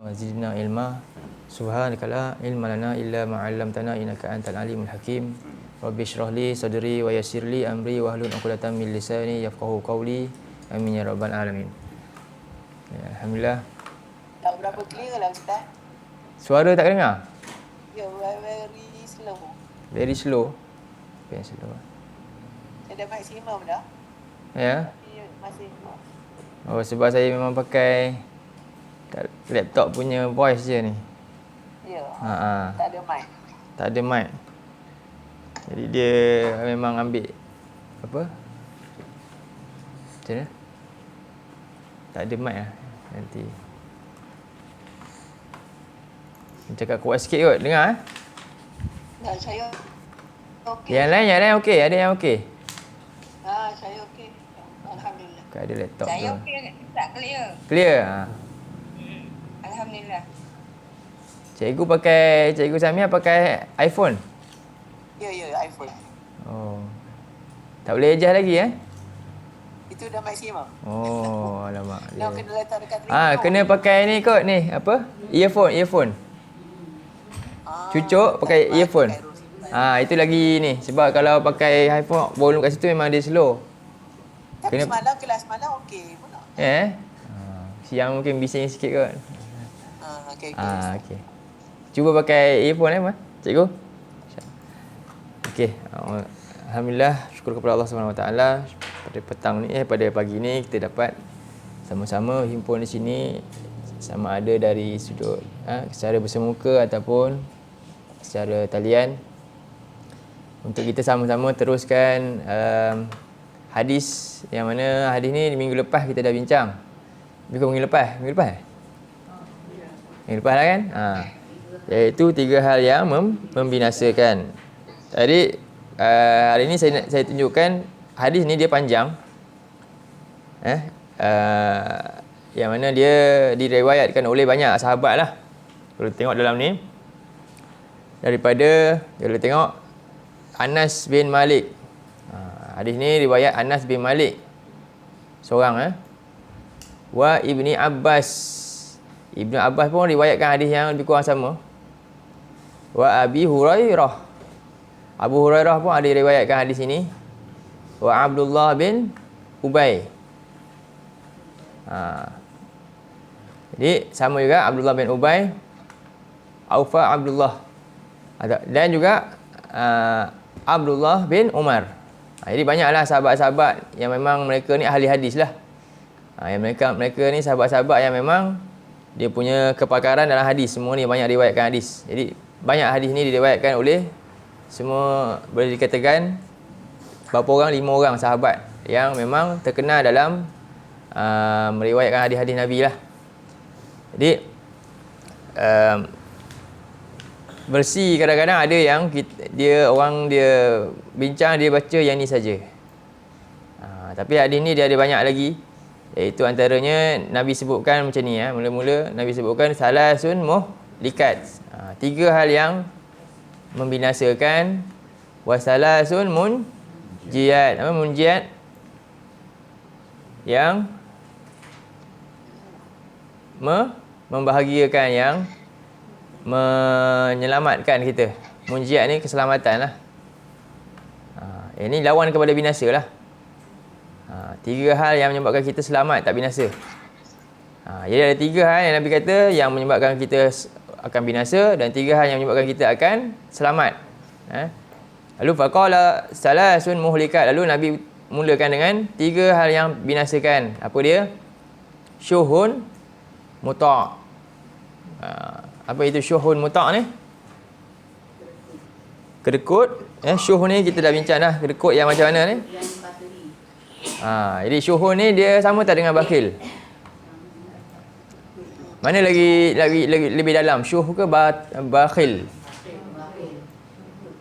Wazidna ilma. Subhanaka la ilma lana illa ma 'allamtana innaka antal alimul hakim. Rabbi shrah li sadri wa yassir li amri wa hlul 'uqdatam min lisani yafqahu qawli. Amin ya rabbal alamin. Ya, alhamdulillah. Tak berapa clear lah Ustaz. Suara tak dengar? Ya, very slow. Very slow. Very slow. Saya dah maksimum dah. Ya. Tapi masih Oh, sebab saya memang pakai laptop punya voice je ni. ya. Ha. Tak ada mic. Tak ada mic. Jadi dia memang ambil apa? Macam mana? Tak ada mic lah nanti. Cakap kuat sikit kot, dengar Dah saya okey. Yang lain okey, ada yang okey. Saya okey. Alhamdulillah. Kau ada laptop Saya tu. okey tak clear. Clear? Alhamdulillah. Cikgu Samia pakai iPhone? Ya, iPhone. Oh. Tak boleh adjust lagi Itu dah maksimum. Oh, alamak. Dah kena letak dekat telinga. Kena pakai ni kot ni, apa? Earphone. Cucuk pakai earphone. Itu lagi ni. Sebab kalau pakai iPhone, volume kat situ memang dia slow. Tapi kelas malam okey pula. Siang mungkin bising sikit kot. Okey. Okey. Cuba pakai earphone Ma, cikgu. Okey. Alhamdulillah, syukur kepada Allah Subhanahu Wa Taala pada pagi ni kita dapat sama-sama himpun di sini, sama ada dari sudut secara bersemuka ataupun secara talian, untuk kita sama-sama teruskan hadis yang mana hadis ni minggu lepas kita dah bincang. Minggu lepas lah kan? Iaitu 3 hal yang membinasakan. Jadi hari ini saya tunjukkan hadis ni dia panjang. Yang mana dia diriwayatkan oleh banyak sahabat lah. Kalau tengok dalam ni, daripada kalau tengok Anas bin Malik. Hadis ni riwayat Anas bin Malik seorang wa Ibni Abbas. Ibnu Abbas pun riwayatkan hadis yang lebih kurang sama. Wa Abi Hurairah. Abu Hurairah pun ada riwayatkan hadis ini. Wa Abdullah bin Ubay. Jadi sama juga Abdullah bin Ubay, Aufa Abdullah. Dan juga Abdullah bin Umar. Jadi banyaklah sahabat-sahabat yang memang mereka ni ahli hadis lah. Yang mereka ni sahabat-sahabat yang memang dia punya kepakaran dalam hadis. Semua ni banyak riwayatkan hadis. Jadi banyak hadis ni diriwayatkan oleh semua, boleh dikatakan berapa orang? 5 orang sahabat yang memang terkenal dalam meriwayatkan hadis-hadis Nabi lah. Jadi versi kadang-kadang ada yang orang bincang, dia baca yang ni saja. Tapi hadis ni dia ada banyak lagi. Iaitu antaranya Nabi sebutkan macam ni mula-mula Nabi sebutkan salasun muhlikat. 3 hal yang membinasakan, wa salasun munjiat. Apa munjiat? Yang membahagiakan, yang menyelamatkan kita. Munjiat ni keselamatan lah. Ini lawan kepada binasa lah. 3 hal yang menyebabkan kita selamat, tak binasa. Jadi ada 3 hal yang Nabi kata yang menyebabkan kita akan binasa, dan 3 hal yang menyebabkan kita akan selamat. Lalu faqala salasun muhlikat. Lalu Nabi mulakan dengan 3 hal yang binasakan. Apa dia? Syuhun muta'. Apa itu syuhun muta' ni? Kedekut. Syuh ni kita dah bincang dah. Kedekut yang macam mana ni? Jadi syuhun ni dia sama tak dengan bakhil? Mana lagi lebih dalam? Syuh ke bakhil?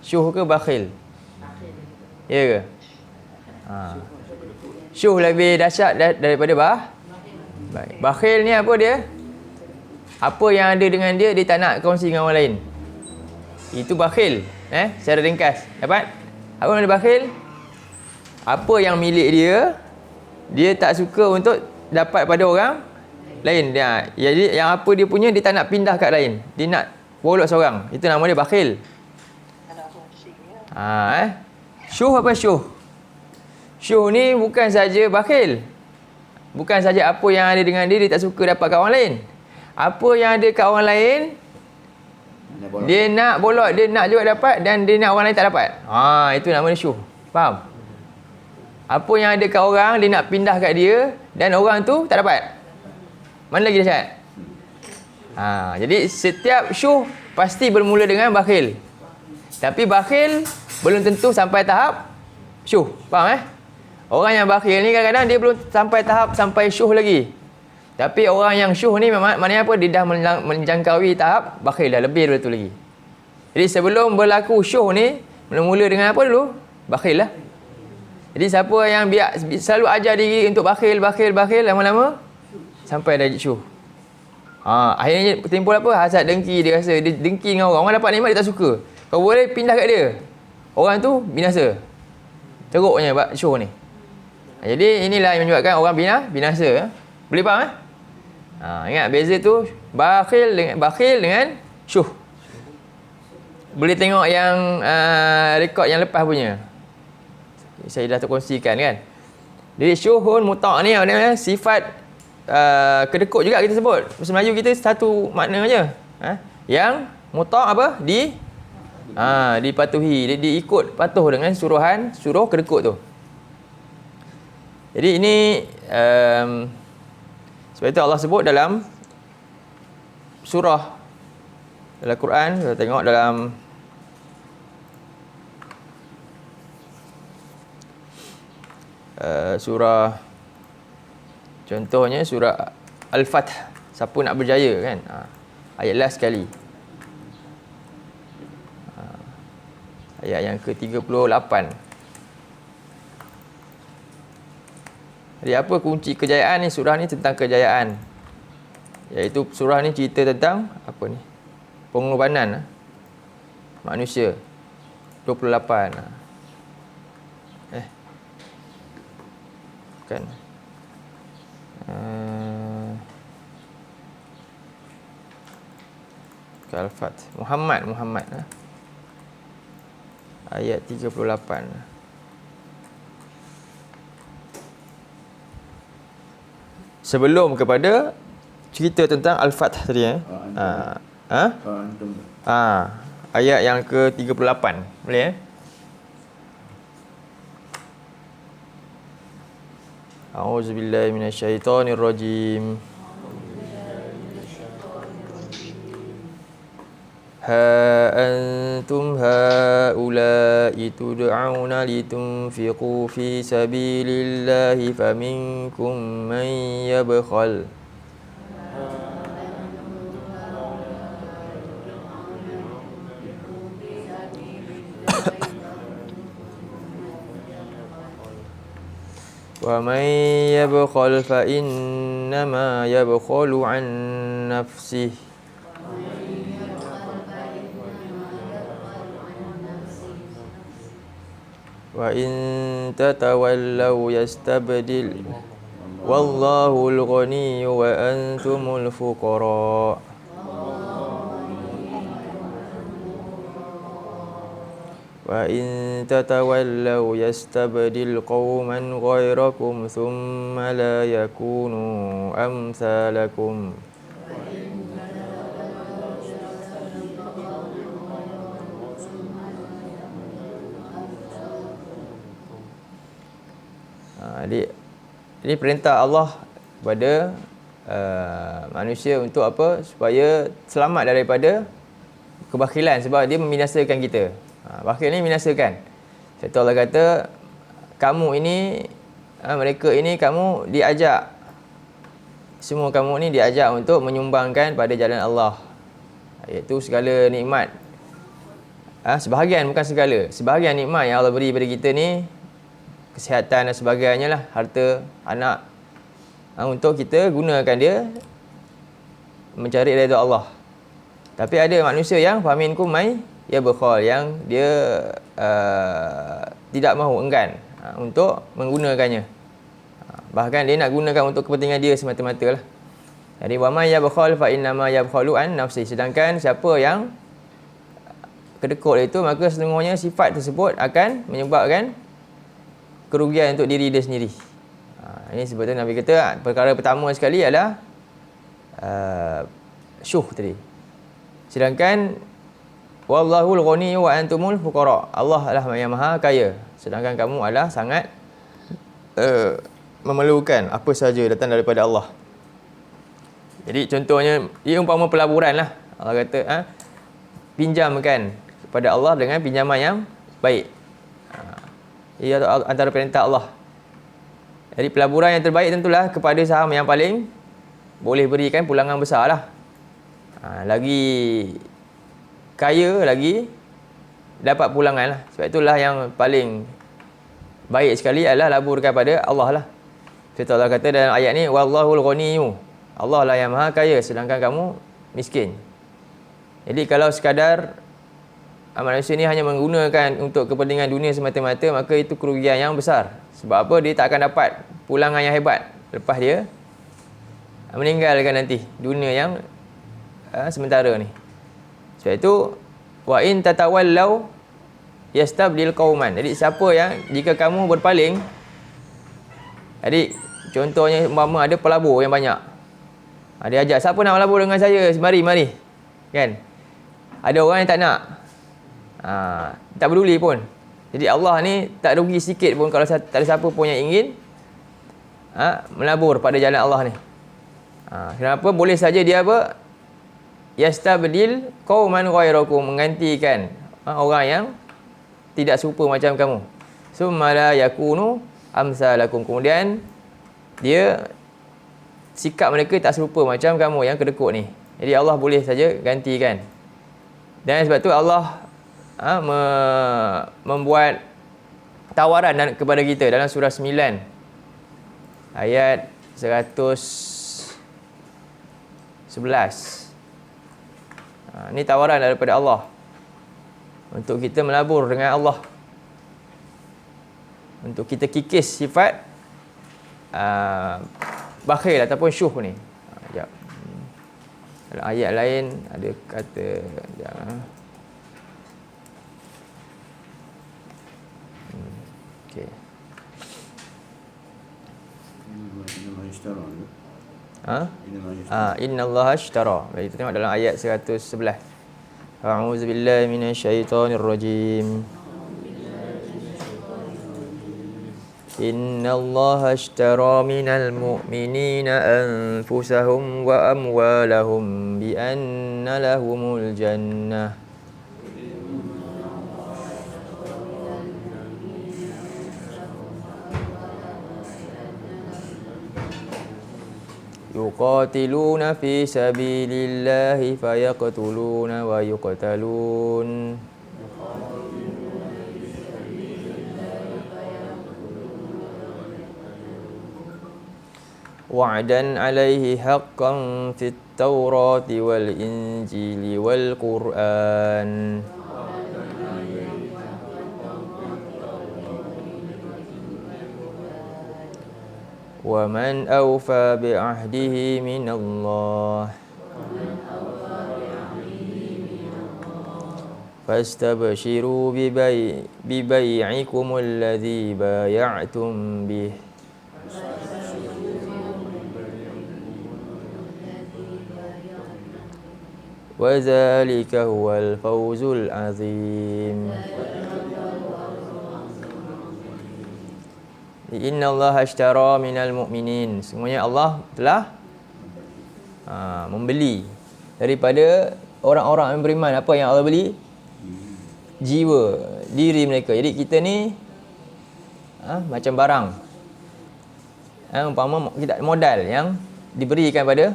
Syuh ke bakhil? Ya ke? Syuh lebih dahsyat daripada bakhil ni apa dia? Apa yang ada dengan dia tak nak kongsi dengan orang lain. Itu bakhil. Secara ringkas. Dapat? Apa nama bakhil? Apa yang milik dia tak suka untuk dapat pada orang lain dia. Jadi yang apa dia punya dia tak nak pindah kat lain. Dia nak bolot seorang. Itu nama dia bakhil. Syuh apa syuh? Syuh ni bukan saja bakhil. Bukan saja apa yang ada dengan dia tak suka dapat kat orang lain. Apa yang ada kat orang lain dia nak bolot, dia nak juga dapat dan dia nak orang lain tak dapat. Itu nama dia syuh. Faham? Apa yang ada kat orang dia nak pindah kat dia dan orang tu tak dapat. Mana lagi dahsyat? Jadi setiap syuh pasti bermula dengan bakhil. Tapi bakhil belum tentu sampai tahap syuh. Faham Orang yang bakhil ni kadang-kadang dia belum sampai tahap sampai syuh lagi. Tapi orang yang syuh ni maknanya apa? Dia dah menjangkaui tahap bakhil dah, lebih daripada tu lagi. Jadi sebelum berlaku syuh ni, mula dengan apa dulu? Bakhil lah. Jadi siapa yang selalu ajar diri untuk bakhil, lama-lama sampai dah syuh. Akhirnya timbul apa? Hasad, dengki. Dia rasa dia dengki dengan orang. Orang dapat nikmat dia tak suka. Kau boleh pindah kat dia. Orang tu binasa. Teruknya syuh ni. Jadi inilah yang menyebabkan orang binasa. Boleh faham ingat beza tu bakhil dengan syuh. Boleh tengok yang rekod yang lepas punya. Saya dah terkongsikan kan. Jadi syuhun muta' ni sifat kedekut juga kita sebut. Bahasa Melayu kita satu makna aja. Yang muta' apa? Dipatuhi, diikut, patuh dengan suruh kedekut tu. Jadi ini sebab itu Allah sebut dalam surah dalam Quran, kita tengok dalam surah, contohnya surah Al-Fath, siapa nak berjaya kan, ayat last sekali, ayat yang ke-38. Jadi apa kunci kejayaan ni? Surah ni tentang kejayaan. Iaitu surah ni cerita tentang apa ni? Pengorbanan manusia. 28. Bukan. Al-Fath. Muhammad. Ayat 38. Sebelum kepada cerita tentang Al-Fath tadi ayat yang ke-38. Boleh A'udzubillahi minasyaitonirrajim. Ha antum haula'i tud'auna litunfiqu fi sabilillahi faminkum man yabkhal wa man yabkhal fa innama yabkhalu an nafsihi wa in tatawallaw yastabdil wallahul ghaniyyu wa antumul fuqara wa in tatawallaw yastabdil qauman ghayrakum thumma la yakunu amsalakum. Ini perintah Allah kepada manusia untuk apa? Supaya selamat daripada kebakhilan, sebab dia membinasakan kita. Bakhil ni membinasakan. Sebab Allah kata, kamu ini, mereka ini kamu diajak, semua kamu ni diajak untuk menyumbangkan pada jalan Allah, iaitu segala nikmat. Sebahagian, bukan segala, sebahagian nikmat yang Allah beri pada kita ni, kesihatan dan sebagainya lah, harta, anak, untuk kita gunakan dia mencari redha Allah. Tapi ada manusia yang faminkum may yabkhal, yang dia tidak mahu, enggan untuk menggunakannya. Bahkan dia nak gunakan untuk kepentingan dia semata-mata lah. Jadi wa may yabkhal fa innama yabkhalu an nafsi. Sedangkan siapa yang kedekut itu, maka sesungguhnya sifat tersebut akan menyebabkan kerugian untuk diri dia sendiri. Ini sebetulnya Nabi kata perkara pertama sekali adalah syuh tadi. Sedangkan wallahul ghani wa antumul fuqara. Allah adalah yang maha kaya, sedangkan kamu adalah sangat memerlukan apa sahaja datang daripada Allah. Jadi contohnya, dia umpama pelaburan lah. Allah kata, pinjamkan kepada Allah dengan pinjaman yang baik. Ia antara perintah Allah. Jadi pelaburan yang terbaik tentulah kepada saham yang paling boleh berikan pulangan besar lah. Lagi kaya, lagi dapat pulangan lah. Sebab itulah yang paling baik sekali adalah laburkan pada Allah lah. Sebab Allah kata dalam ayat ni, wallahul ghaniyyu. Allah lah yang maha kaya, sedangkan kamu miskin. Jadi kalau sekadar manusia ni hanya menggunakan untuk kepentingan dunia semata-mata, maka itu kerugian yang besar. Sebab apa? Dia tak akan dapat pulangan yang hebat lepas dia meninggalkan nanti dunia yang sementara ni. Sebab itu, wa in tatawallau yastabdil qauman. Jadi siapa yang, jika kamu berpaling, jadi contohnya umpama ada pelabur yang banyak. Dia ajak, siapa nak melabur dengan saya? Mari. Kan? Ada orang yang tak nak. Tak peduli pun. Jadi Allah ni tak rugi sikit pun kalau tak ada siapa pun yang ingin melabur pada jalan Allah ni. Kenapa? Boleh saja dia apa? Yastabdil qauman ghairakum, menggantikan orang yang tidak serupa macam kamu. Summa la yakunu amsalakum. Kemudian dia sikap mereka tak serupa macam kamu yang kedekut ni. Jadi Allah boleh saja gantikan. Dan sebab tu Allah membuat tawaran kepada kita dalam surah 9 ayat 111. Ini tawaran daripada Allah untuk kita melabur dengan Allah, untuk kita kikis sifat bakhil ataupun syuh ni. Sekejap. Dalam ayat lain ada kata, okey. Inna Allah ashtara. Kita tengok dalam ayat 111. A'udzubillahi minasyaitonirrajim. Inna Allah ashtara minal mu'minina anfusahum wa amwalahum bi anna lahumul jannah. Yuqatiluna fi sabilillahi fayaqtuluna wa yuqtalun. Wa'dan 'alaihi haqqan fit Taurati wal Injili wal Qur'an. Wa man awfa bi ahdihi min Allah. Fastabshiru bi bai'ikum alladhi bay'atum bih. Wa dzalika huwal fawzul azim. Inna Allah ashtara minal mu'minin. Semuanya Allah telah membeli daripada orang-orang yang beriman. Apa yang Allah beli? Jiwa, diri mereka. Jadi kita ni macam barang. Umpama kita modal yang diberikan pada,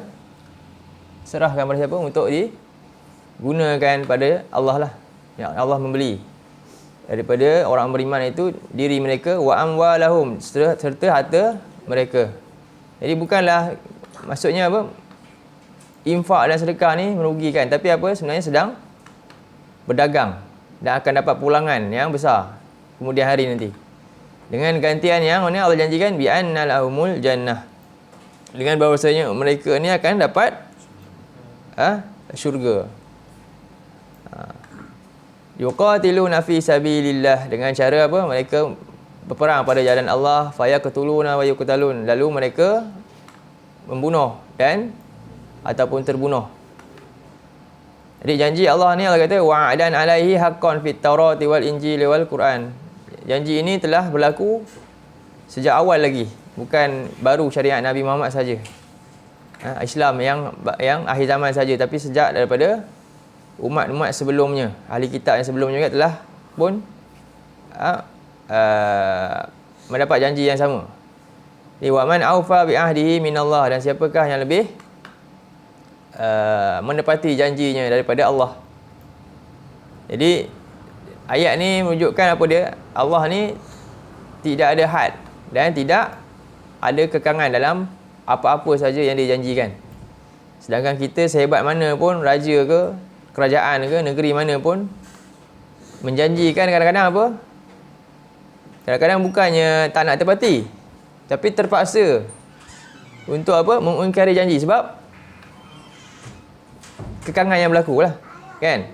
serahkan pada siapa untuk digunakan pada Allah lah. Yang Allah membeli daripada orang beriman itu diri mereka, wa amwalahum, serta harta mereka. Jadi bukanlah maksudnya apa, infak dan sedekah ni merugikan, tapi apa, sebenarnya sedang berdagang dan akan dapat pulangan yang besar kemudian hari nanti dengan gantian yang Allah janjikan, bi anna lahumul jannah. dengan bahawasanya mereka ni akan dapat syurga. Yuqatiluna fi sabilillah, dengan cara apa? Mereka berperang pada jalan Allah, fayaqtuluna wa yuqtalun, lalu mereka membunuh dan ataupun terbunuh. Jadi janji Allah ni, Allah kata wa'adan alaihi haqqan fit taurati wal injili wal Quran. Janji ini telah berlaku sejak awal lagi, bukan baru syariat Nabi Muhammad saja. Islam yang akhir zaman saja, tapi sejak daripada umat-umat sebelumnya, ahli kitab yang sebelumnya juga telah pun mendapat janji yang sama. Wa man aufa bi ahdihi minallah, dan siapakah yang lebih menepati janjinya daripada Allah. Jadi ayat ni menunjukkan apa dia? Allah ni tidak ada had dan tidak ada kekangan dalam apa-apa saja yang dijanjikan. Sedangkan kita sehebat mana pun, raja ke, kerajaan ke, negeri mana pun, menjanjikan kadang-kadang apa? Kadang-kadang bukannya tak nak tepati, tapi terpaksa untuk apa? Mengingkari janji sebab kekangan yang berlaku lah, kan?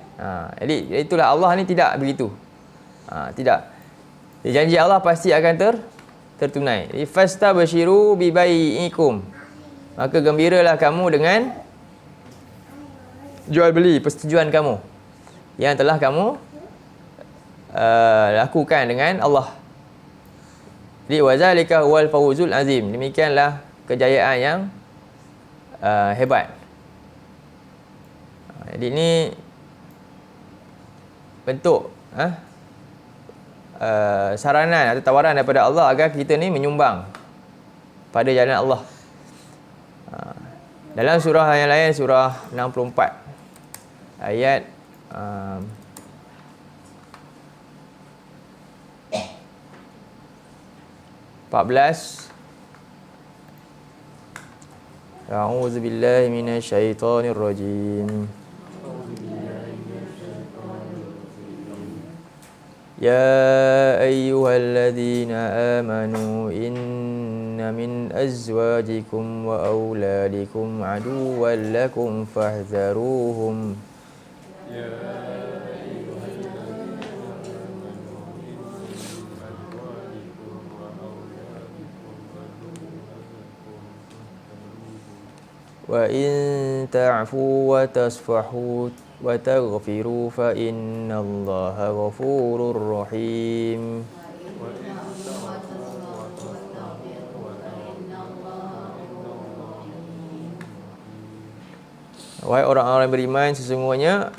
Jadi itulah Allah ni tidak begitu. Tidak. Jadi, janji Allah pasti akan tertunai. Jadi fastabshiru bi bai'ikum, maka gembiralah kamu dengan jual beli persetujuan kamu yang telah kamu lakukan dengan Allah. Jadi wazalika huwal fawzul azim, demikianlah kejayaan yang hebat. Jadi ini bentuk saranan atau tawaran daripada Allah agar kita ni menyumbang pada jalan Allah. Dalam surah yang lain, surah 64 ayat 14. A'udzu billahi minasyaitonir rajim. Ya ayyuhalladzina amanu inna min azwajikum wa auladikum aduwwan lakum fahdharuhum. Wa in ta'fu wa tasfahu wa taghfiru fa innallaha ghafurur rahim. Wahai orang-orang beriman, sesungguhnya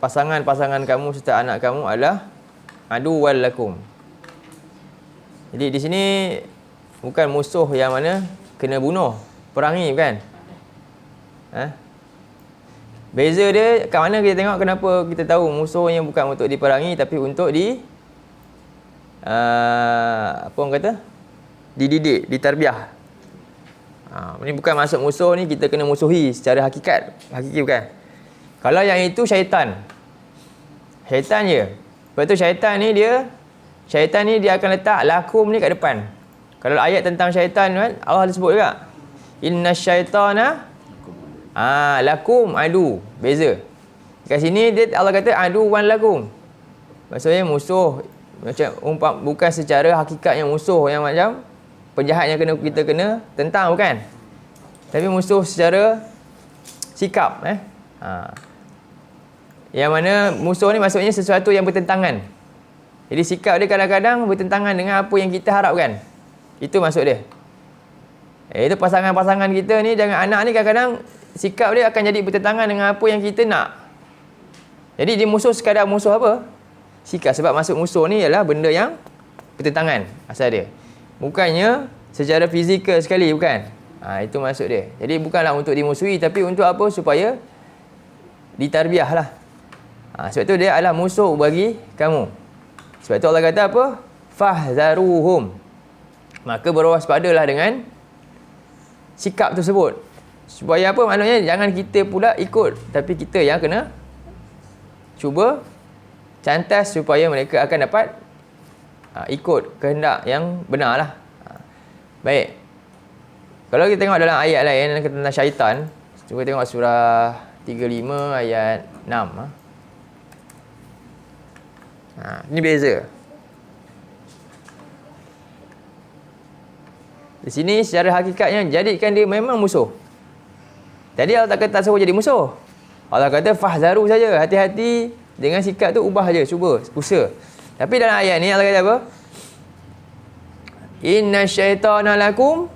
pasangan-pasangan kamu serta anak kamu adalah aduwwal lakum. Jadi di sini bukan musuh yang mana kena bunuh, perangi, bukan? Beza dia kat mana kita tengok kenapa kita tahu musuhnya bukan untuk diperangi tapi untuk apa orang kata? Dididik, ditarbiah. Ini bukan maksud musuh ni kita kena musuhi secara hakiki bukan. Kalau yang itu syaitan. Syaitan je. Lepas tu syaitan ni dia akan letak lakum ni kat depan. Kalau ayat tentang syaitan kan, Allah sebut juga. Innasyaitana lakum adu. Beza. Kat sini dia Allah kata adu wan lakum. Maksudnya musuh macam bukan secara hakikatnya musuh yang macam penjahat yang kita kena tentang, bukan. Tapi musuh secara sikap. Yang mana musuh ni maksudnya sesuatu yang bertentangan. Jadi sikap dia kadang-kadang bertentangan dengan apa yang kita harapkan. Itu maksud dia. Itu pasangan-pasangan kita ni, jangan anak ni kadang-kadang sikap dia akan jadi bertentangan dengan apa yang kita nak. Jadi dia musuh sekadar musuh apa? Sikap. Sebab maksud musuh ni ialah benda yang bertentangan asal dia. Bukannya secara fizikal sekali, bukan. Itu maksud dia. Jadi bukanlah untuk dimusuhi, tapi untuk apa? Supaya ditarbiah lah. Sebab tu dia adalah musuh bagi kamu. Sebab tu Allah kata apa? Fahzaruhum. Maka berwaspadalah dengan sikap tersebut. Supaya apa? Maknanya jangan kita pula ikut, tapi kita yang kena cuba cantas supaya mereka akan dapat ikut kehendak yang benar lah. Baik. Kalau kita tengok dalam ayat lain tentang syaitan, cuba tengok surah 35 ayat 6. Ini beza. Di sini secara hakikatnya jadikan dia memang musuh. Tadi Allah tak kata tak suruh jadi musuh. Allah kata fahzaru saja, hati-hati dengan sikap tu, ubah je, cuba, usaha. Tapi dalam ayat ni Allah kata apa? Inna syaitana lakum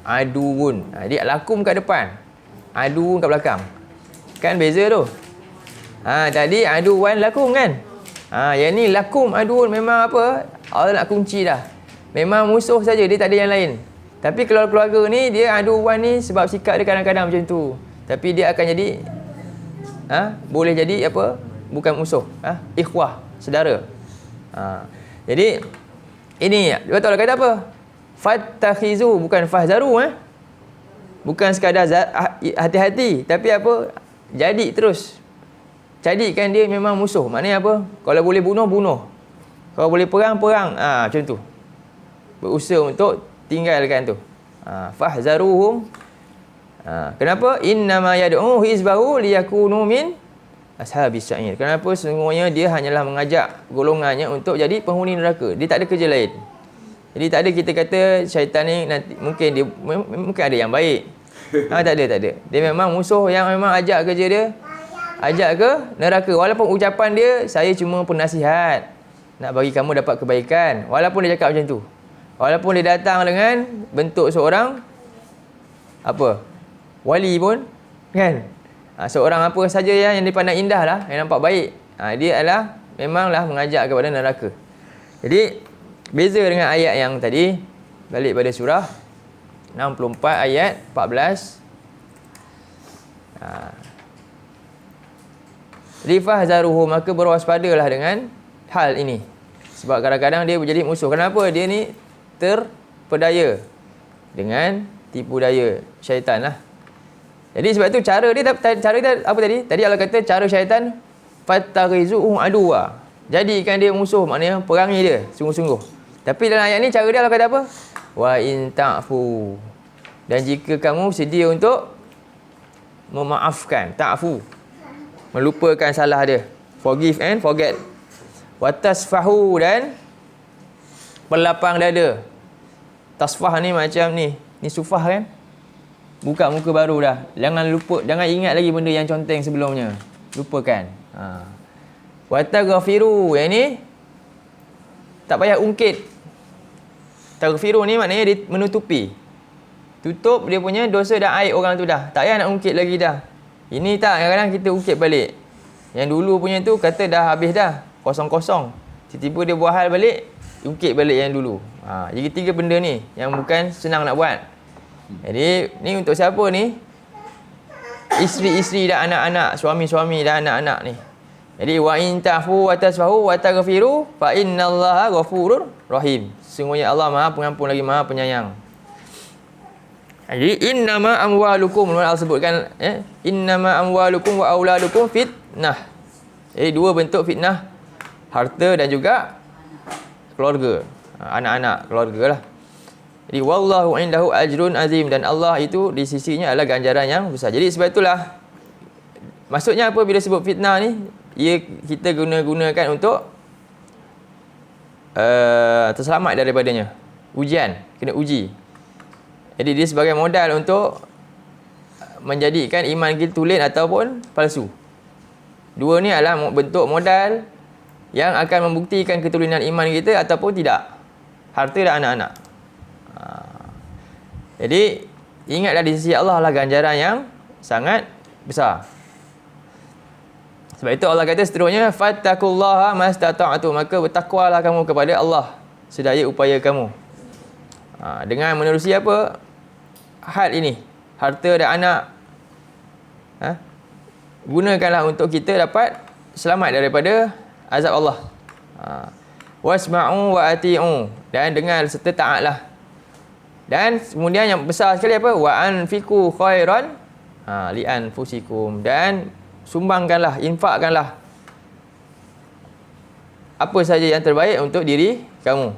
aduun. Dia lakum kat depan, aduun kat belakang. Kan beza tu. Tadi aduan lakum kan. Yang ni lakum aduun, memang apa? Allah nak kunci dah. Memang musuh saja, dia tak ada yang lain. Tapi kalau keluarga ni, dia aduan ni sebab sikap dia kadang-kadang macam tu. Tapi dia akan jadi boleh jadi apa? Bukan musuh, ikhwah, saudara. Jadi ini betul Allah kata apa? Fattakhizu, bukan fahzaru, bukan sekadar hati-hati, tapi apa? Jadi terus. Jadikan dia memang musuh. Maknanya apa? Kalau boleh bunuh, bunuh. Kalau boleh perang, perang. Macam tu. Berusaha untuk tinggalkan tu. Fahzaruhum. Kenapa? Innama yad'u hizbahu liyakunu min ashabis sa'ir. Kenapa? Sesungguhnya dia hanyalah mengajak golongannya untuk jadi penghuni neraka. Dia tak ada kerja lain. Jadi tak ada kita kata syaitan ni nanti mungkin ada yang baik. Tak ada. Dia memang musuh yang memang ajak kerja dia, ajak ke neraka. Walaupun ucapan dia, saya cuma penasihat, nak bagi kamu dapat kebaikan. Walaupun dia cakap macam tu. Walaupun dia datang dengan bentuk seorang apa? Wali pun kan? Seorang apa saja yang dipandang indah lah, yang nampak baik. Dia adalah memanglah mengajak kepada neraka. Jadi beza dengan ayat yang tadi, balik pada surah 64 ayat 14. Rifahzaruhu, maka berwaspadalah dengan hal ini. Sebab kadang-kadang dia menjadi musuh. Kenapa? Dia ni terpedaya dengan tipu daya syaitan lah. Jadi sebab tu cara dia apa tadi? Tadi Allah kata cara syaitan fattakhizuhu aduwa. Jadikan dia musuh, maknanya perangi dia sungguh-sungguh. Tapi dalam ayat ni cara dia Allah kata apa? Wa in ta'fu. Dan jika kamu sedia untuk memaafkan, ta'fu, melupakan salah dia, forgive and forget. Wa tasfahu, dan berlapang dada. Tasfah ni macam ni sufah kan? Buka muka baru dah. Jangan lupa, jangan ingat lagi benda yang conteng sebelumnya. Lupakan. Wa taghfiru, yang ni tak payah ungkit. Taghfiru ni maknanya dia menutupi. Tutup dia punya dosa dan aib orang tu dah. Tak payah nak ungkit lagi dah. Ini tak, kadang-kadang kita ungkit balik. Yang dulu punya tu kata dah habis dah, kosong-kosong. Tiba-tiba dia buat hal balik, ungkit balik yang dulu. Jadi 3 benda ni yang bukan senang nak buat. Jadi ni untuk siapa ni? Isteri-isteri dan anak-anak, suami-suami dan anak-anak ni. Jadi wa in ta'fu wa tasfahu wa taghfiru fa innallaha ghafurur rahim. Sesungguhnya Allah Maha Pengampun lagi Maha Penyayang. Jadi innama amwalukum, Allah sebutkan innama amwalukum wa auladukum fitnah. Jadi 2 bentuk fitnah, harta dan juga keluarga, anak-anak, keluarga lah. Jadi wallahu indahu ajrun azim, dan Allah itu di sisinya adalah ganjaran yang besar. Jadi sebab itulah maksudnya apa bila sebut fitnah ni, kita gunakan untuk terselamat daripadanya. Ujian, kena uji. Jadi dia sebagai modal untuk menjadikan iman kita tulen ataupun palsu. 2 ni adalah bentuk modal yang akan membuktikan ketulinan iman kita ataupun tidak. Harta dan anak-anak. Jadi ingatlah di sisi Allah lah ganjaran yang sangat besar. Sebab itu Allah kata seterusnya, fattaqullaha mastata'tu, maka bertakwalah kamu kepada Allah sedaya upaya kamu. Dengan menerusi apa? Hal ini, harta dan anak. Gunakanlah untuk kita dapat selamat daripada azab Allah. Wasma'u wa ati'u, dan dengar serta taatlah. Dan kemudian yang besar sekali apa? Wa anfiqu khairan li anfusikum, dan sumbangkanlah, infakkanlah apa saja yang terbaik untuk diri kamu.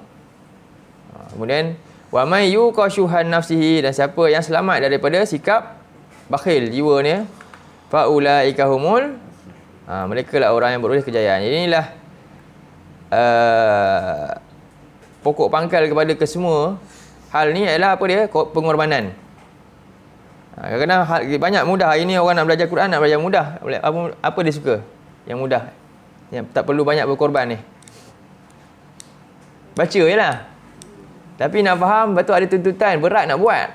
Kemudian Wa may yuqashuhan nafsihi, dan siapa yang selamat daripada sikap bakhil jiwa ni, fa ulaika humul, mereka lah orang yang beroleh kejayaan. Jadi inilah pokok pangkal kepada kesemua hal ni adalah apa dia? Pengorbanan. Kadang-kadang banyak mudah. Hari ni orang nak belajar Quran, nak belajar mudah. Apa dia suka? Yang mudah. Yang tak perlu banyak berkorban ni. Baca je lah. Tapi nak faham, betul ada tuntutan, berat nak buat.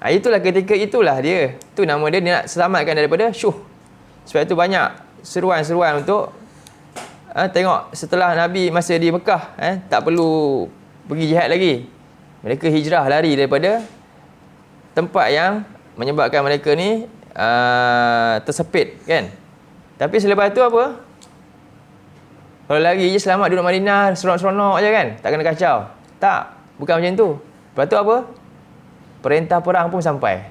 Itulah ketika itulah dia. Itu nama dia, dia nak selamatkan daripada syuh. Sebab itu banyak seruan-seruan untuk tengok setelah Nabi masa di Mekah, tak perlu pergi jihad lagi. Mereka hijrah, lari daripada tempat yang menyebabkan mereka ni tersepit, kan. Tapi selepas tu apa? Kalau lari je selamat duduk Madinah, seronok-seronok je kan, tak kena kacau. Tak, bukan macam tu. Lepas tu apa? Perintah perang pun sampai.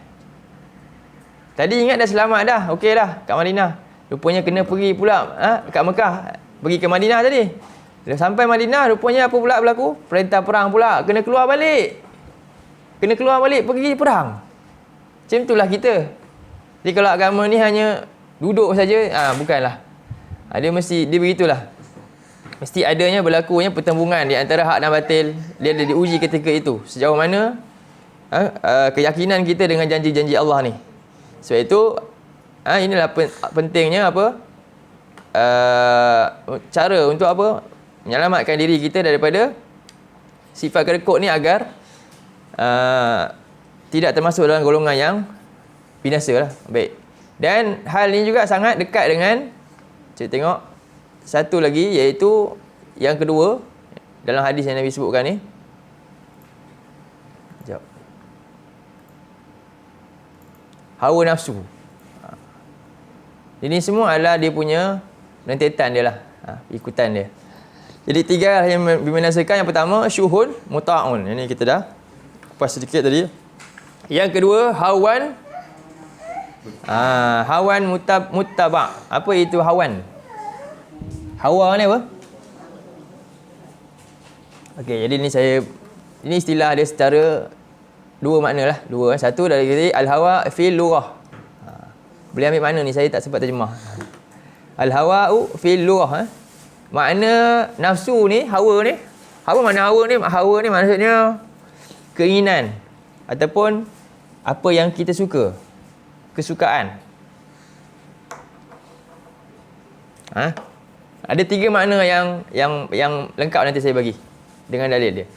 Tadi ingat dah selamat dah, okey dah kat Madinah. Rupanya kena pergi pula kat Mekah, pergi ke Madinah tadi. Dah sampai Madinah, rupanya apa pula berlaku? Perintah perang pula, kena keluar balik. Kena keluar balik pergi perang. Macam itulah kita. Jadi kalau agama ni hanya duduk saja, bukanlah. Dia begitulah. Mesti adanya berlakunya pertembungan di antara hak dan batil. Dia ada diuji ketika itu. Sejauh mana keyakinan kita dengan janji-janji Allah ni. Sebab itu inilah pentingnya apa? Cara untuk apa? Menyelamatkan diri kita daripada sifat kerekut ni agar tidak termasuk dalam golongan yang binasa lah. Baik. Dan hal ini juga sangat dekat dengan, kita tengok satu lagi, iaitu yang kedua dalam hadis yang Nabi sebutkan ni. Sekejap. Hawa nafsu. Ini semua adalah dia punya rentetan dia lah, ikutan dia. Jadi tiga yang membinasakan. Yang pertama, syuhun muta'un. Ini kita dah kupas sedikit tadi. Yang kedua, hawan muttaba'. Apa itu hawan? Hawa ni apa? Okey, jadi ini istilah dia secara dua makna lah. Satu dari kata al-hawa fil lughah. Boleh ambil mana ni, saya tak sempat terjemah. Al-hawa'u fil lughah. Makna nafsu ni, hawa ni. Apa makna hawa ni? Hawa ni maksudnya keinginan ataupun apa yang kita suka. Kesukaan. Ada tiga makna yang lengkap nanti saya bagi dengan dalil dia.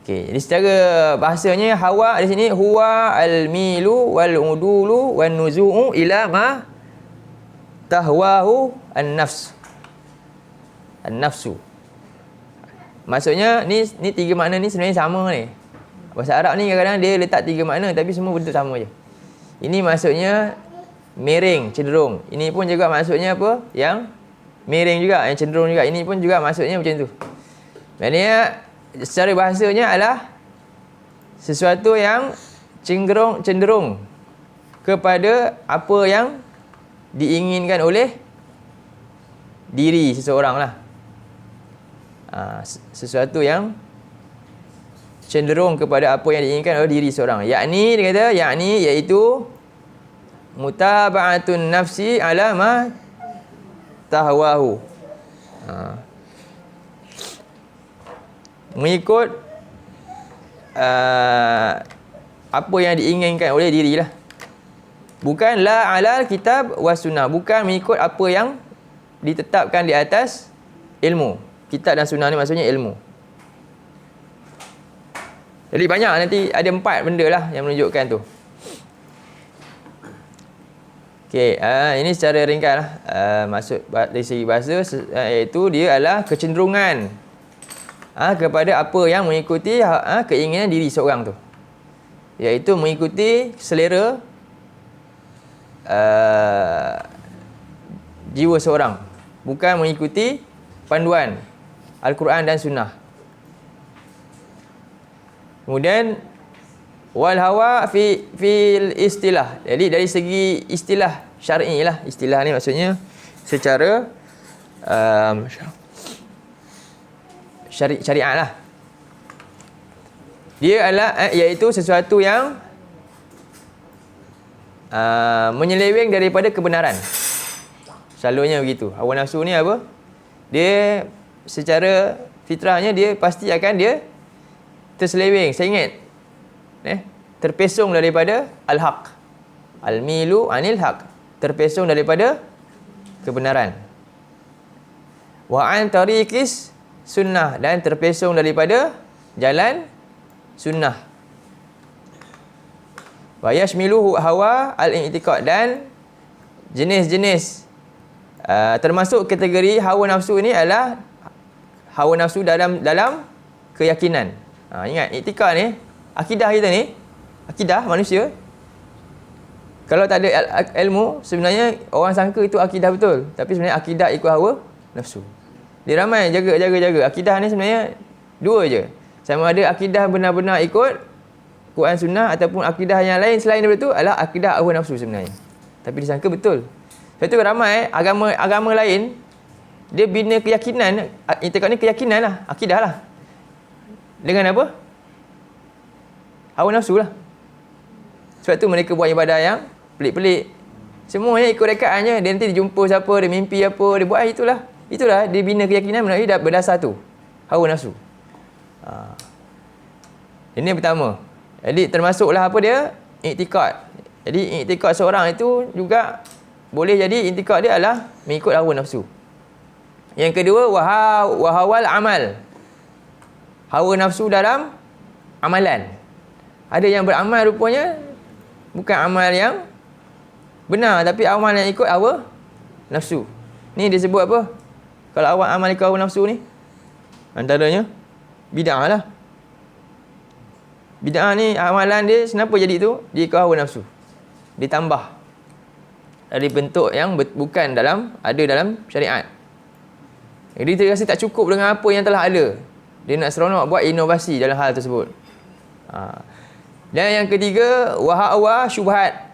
Okey, jadi secara bahasanya hawa di sini huwa al-milu wal udulu wan nuzu'u ila ma tahwahu an-nafs. An-nafsu. Maksudnya ni tiga makna ni sebenarnya sama ni. Bahasa Arab ni kadang-kadang dia letak tiga makna tapi semua betul sama je. Ini maksudnya miring, cenderung. Ini pun juga maksudnya apa? Yang miring juga, yang cenderung juga. Ini pun juga maksudnya macam tu. Maknanya secara bahasanya adalah sesuatu yang cenderung kepada apa yang diinginkan oleh diri seseorang lah. Sesuatu yang cenderung kepada apa yang diinginkan oleh diri seorang. Yakni, dia kata, iaitu mutaba'atun nafsi ala ma tahwahu. Mengikut apa yang diinginkan oleh diri lah. Bukan la ala kitab wa sunnah. Bukan mengikut apa yang ditetapkan di atas ilmu. Kitab dan sunnah ni maksudnya ilmu. Jadi banyak, nanti ada 4 benda lah yang menunjukkan tu. Okey, ini secara ringkas lah. Maksud dari segi bahasa, iaitu dia adalah kecenderungan kepada apa yang mengikuti keinginan diri seorang tu. Iaitu mengikuti selera jiwa seorang. Bukan mengikuti panduan Al-Quran dan Sunnah. Kemudian wal hawa fil istilah. Jadi dari segi istilah syar'i lah. Istilah ni maksudnya secara syariat lah. Dia adalah iaitu sesuatu yang menyeleweng daripada kebenaran. Selalunya begitu. Hawa nafsu ni apa? Dia secara fitrahnya dia pasti akan dia terseleweng, sengit. Terpesong daripada al-haq. Al-milu anil haq. Terpesong daripada kebenaran. Wa an tariqis sunnah, dan terpesong daripada jalan sunnah. Wa yashmiluhu hawa al-i'tiqad, dan jenis-jenis termasuk kategori hawa nafsu ini adalah hawa nafsu dalam keyakinan. Ingat, i'tiqad ni, akidah kita ni, akidah manusia. Kalau tak ada ilmu, sebenarnya orang sangka itu akidah betul. Tapi sebenarnya akidah ikut hawa nafsu. Dia ramai jaga. Akidah ni sebenarnya dua je. Sama ada akidah benar-benar ikut Quran Sunnah, ataupun akidah yang lain selain daripada itu adalah akidah hawa nafsu sebenarnya. Tapi disangka betul. Sebab itu ramai agama lain, dia bina keyakinan. I'tiqad ni keyakinan lah, akidah lah. Dengan apa? Hawa nafsu lah. Sebab tu mereka buat ibadah yang pelik-pelik. Semuanya ikut rekaannya. Dia nanti dijumpa siapa, dia mimpi apa, dia buat itulah dia bina keyakinan melalui berdasar tu, hawa nafsu. Ini yang pertama. Jadi termasuklah apa dia? I'tiqad. Jadi i'tiqad seorang itu juga boleh jadi i'tiqad dia adalah mengikut hawa nafsu. Yang kedua, wahawal amal. Hawa nafsu dalam amalan. Ada yang beramal rupanya bukan amal yang benar, tapi amal yang ikut hawa nafsu. Ni dia sebut apa? Kalau awak amal ikut hawa nafsu ni, antaranya bid'ah lah. Bid'ah ni amalan dia kenapa jadi tu? Dia ikut hawa nafsu. Ditambah dari bentuk yang bukan dalam syariat. Jadi dia rasa tak cukup dengan apa yang telah ada. Dia nak seronok buat inovasi dalam hal tersebut. Dan yang ketiga, wahawa syubhat.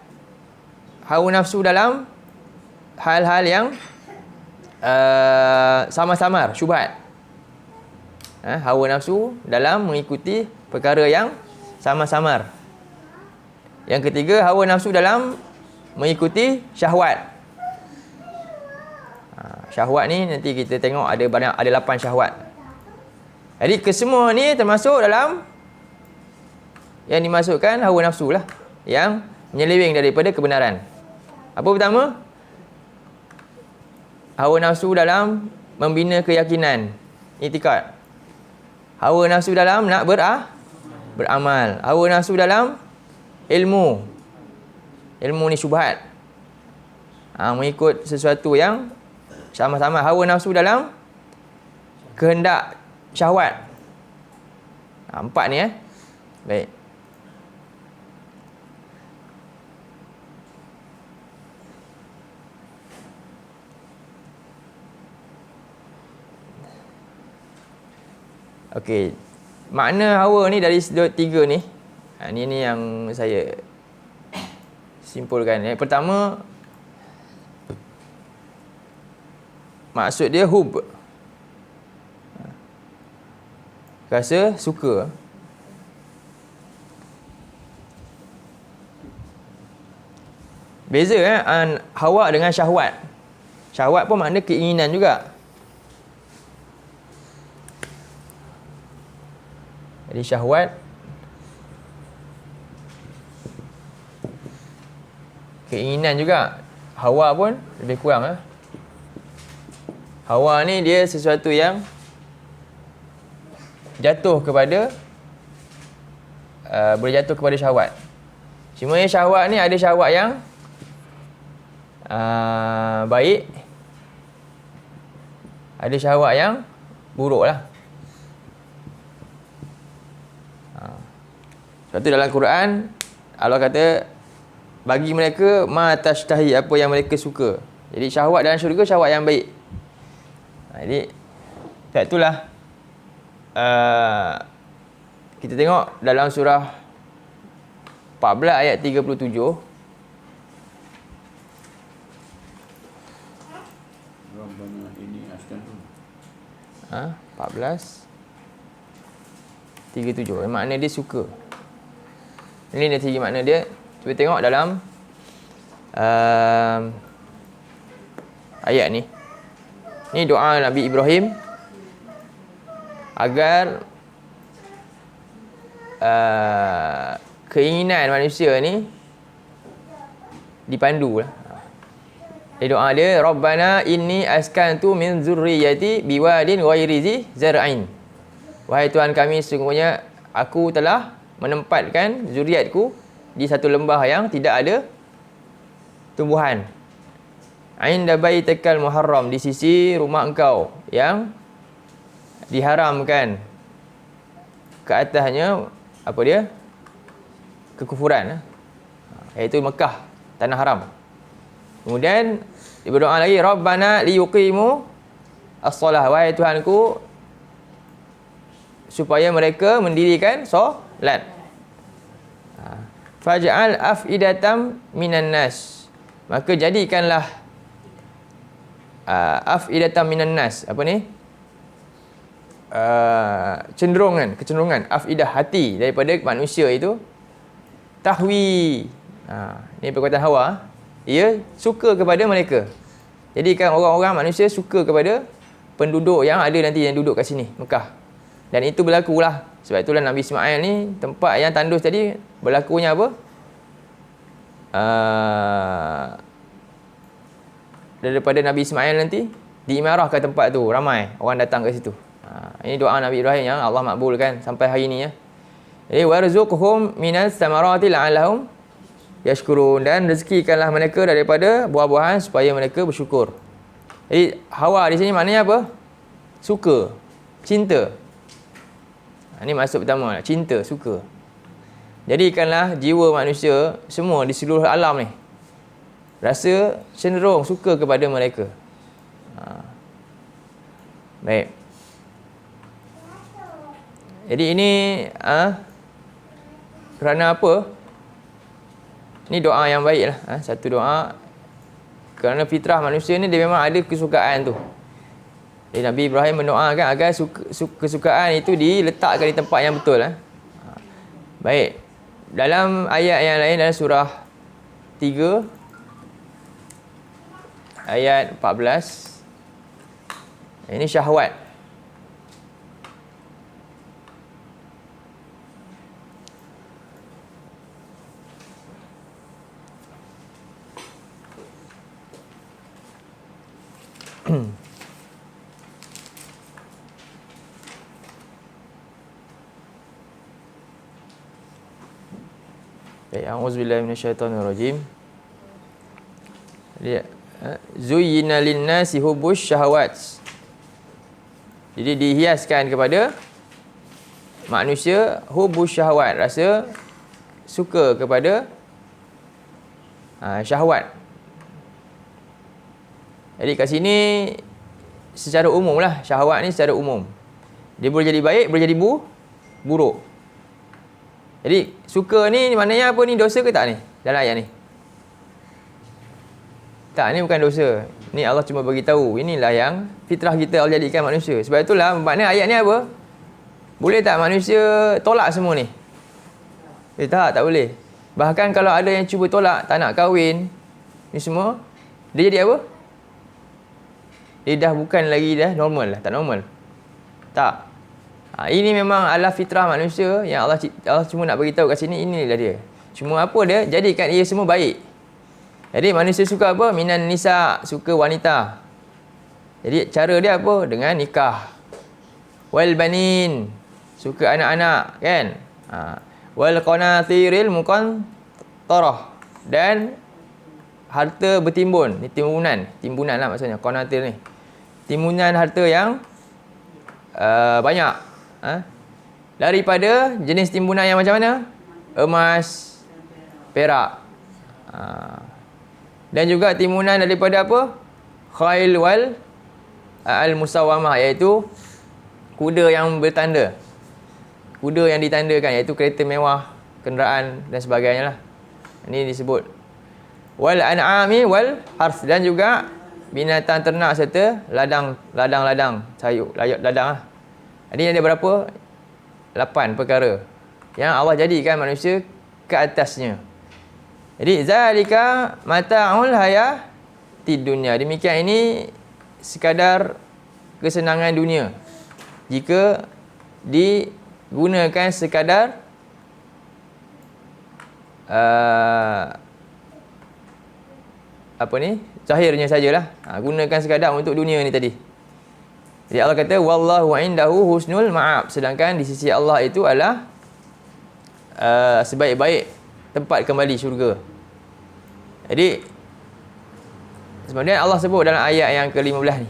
Hawa nafsu dalam hal-hal yang samar-samar, syubhat. Hawa nafsu dalam mengikuti perkara yang samar-samar. Yang ketiga, hawa nafsu dalam mengikuti syahwat. Syahwat ni nanti kita tengok ada 8 syahwat. Jadi kesemua ni termasuk dalam yang dimasukkan hawa nafsu lah, yang menyeleweng daripada kebenaran. Apa pertama? Hawa nafsu dalam membina keyakinan, i'tiqad. Hawa nafsu dalam nak beramal. Hawa nafsu dalam ilmu ni syubhat. Mengikut sesuatu yang sama-sama. Hawa nafsu dalam kehendak syahwat. 4 ni Baik. Okey. Makna hawa ni dari 3 ni. Ni yang saya simpulkan. Yang pertama, maksud dia hub. Rasa suka. Beza hawa dengan syahwat. Syahwat pun makna keinginan juga. Jadi syahwat keinginan juga. Hawa pun lebih kurang. Hawa ni dia sesuatu yang jatuh kepada boleh jatuh kepada syahwat. Cuma syahwat ni ada syahwat yang baik, ada syahwat yang buruk lah. Sebab tu dalam Quran Allah kata bagi mereka ma tashtahi, apa yang mereka suka. Jadi syahwat dalam syurga syahwat yang baik. Jadi sebab itulah kita tengok dalam surah 14 ayat 37. Rabbana ini askan 14 37. Makna dia suka. Ini dari segi makna dia. Cuba tengok dalam ayat ni. Ni doa Nabi Ibrahim agar keinginan manusia ni dipandu lah. Doa dia, Rabbana inni askantu min zurriyati biwadin ghairi zi zar'ain. Wahai Tuhan kami, sesungguhnya aku telah menempatkan zuriatku di satu lembah yang tidak ada tumbuhan. Inda baitikal muharram, di sisi rumah engkau yang diharamkan ke atasnya apa dia? Kekufuran, iaitu Mekah, tanah haram. Kemudian dia berdoa lagi, Rabbana liyuqimu as-salah, wahai Tuhanku, supaya mereka mendirikan solat. Faj'al af'idatam minan nas, maka jadikanlah af'idatam minan nas, apa ni? Kecenderungan afidah, hati daripada manusia itu tahwi. Ini perkataan Hawa, ia suka kepada mereka. Jadi kan orang-orang manusia suka kepada penduduk yang ada nanti yang duduk kat sini, Mekah. Dan itu berlakulah. Sebab itulah Nabi Ismail ni, tempat yang tandus tadi, berlakunya apa? Daripada Nabi Ismail nanti diimarahkan tempat tu, ramai orang datang ke situ. Ini doa Nabi Ibrahim yang Allah makbulkan sampai hari ni ya. Jadi warzuqhum minas samarati la'allahum yashkurun, dan rezekikanlah mereka daripada buah-buahan supaya mereka bersyukur. Jadi Hawa di sini maknanya apa? Suka, cinta. Ini maksud pertama, cinta, suka. Jadikanlah jiwa manusia semua di seluruh alam ni rasa cenderung suka kepada mereka. Baik. Jadi ini kerana apa? Ini doa yang baik lah. Satu doa. Kerana fitrah manusia ni dia memang ada kesukaan tu. Jadi Nabi Ibrahim mendoakan agar kesukaan itu diletakkan di tempat yang betul. Baik. Dalam ayat yang lain, dalam surah 3 ayat 14, ini syahwat. A'udzubillahi minasyaitonirrajim. Zuyyina lin-nasi hubbus syahawat. Jadi dihiaskan kepada manusia hubbus syahawat, rasa suka kepada syahwat. Jadi kat sini secara umum lah, syahwat ni secara umum. Dia boleh jadi baik, boleh jadi buruk. Jadi suka ni maknanya apa ni, dosa ke tak ni dalam ayat ni? Tak, ni bukan dosa. Ni Allah cuma bagi tahu inilah yang fitrah kita Allah jadikan manusia. Sebab itulah makna ayat ni apa? Boleh tak manusia tolak semua ni? Tak boleh. Bahkan kalau ada yang cuba tolak, tak nak kahwin, ni semua, dia jadi apa? Dia dah bukan lagi dah normal lah, tak normal. Tak. Ini memang adalah fitrah manusia yang Allah cuma nak bagi tahu kat sini, inilah dia. Cuma apa dia? Jadikan ia semua baik. Jadi manusia suka apa? Minan nisa, suka wanita. Jadi cara dia apa? Dengan nikah. Wal banin, suka anak-anak, kan? Wal qanatiril muqantarah, dan harta bertimbun. Ni timbunan lah maksudnya. Qanatir ni timbunan harta yang banyak. Daripada jenis timbunan yang macam mana? Emas, perak. Dan juga timbunan daripada apa? Khail wal al-musawamah, iaitu kuda yang bertanda. Kuda yang ditandakan, iaitu kereta mewah, kenderaan dan sebagainya lah. Ini disebut. Wal an'ami wal hars, dan juga binatang ternak serta ladang sayur, ladang lah. Jadi ada berapa? 8 perkara yang Allah jadikan manusia ke atasnya. Jadi zalika mata'ul hayatid dunya. Demikian ini sekadar kesenangan dunia. Jika digunakan sekadar zahirnya sajalah. Gunakan sekadar untuk dunia ni tadi. Jadi Allah kata wallahu indahu husnul ma'ab. Sedangkan di sisi Allah itu adalah sebaik-baik tempat kembali syurga. Jadi sebenarnya Allah sebut dalam ayat yang ke-15 ni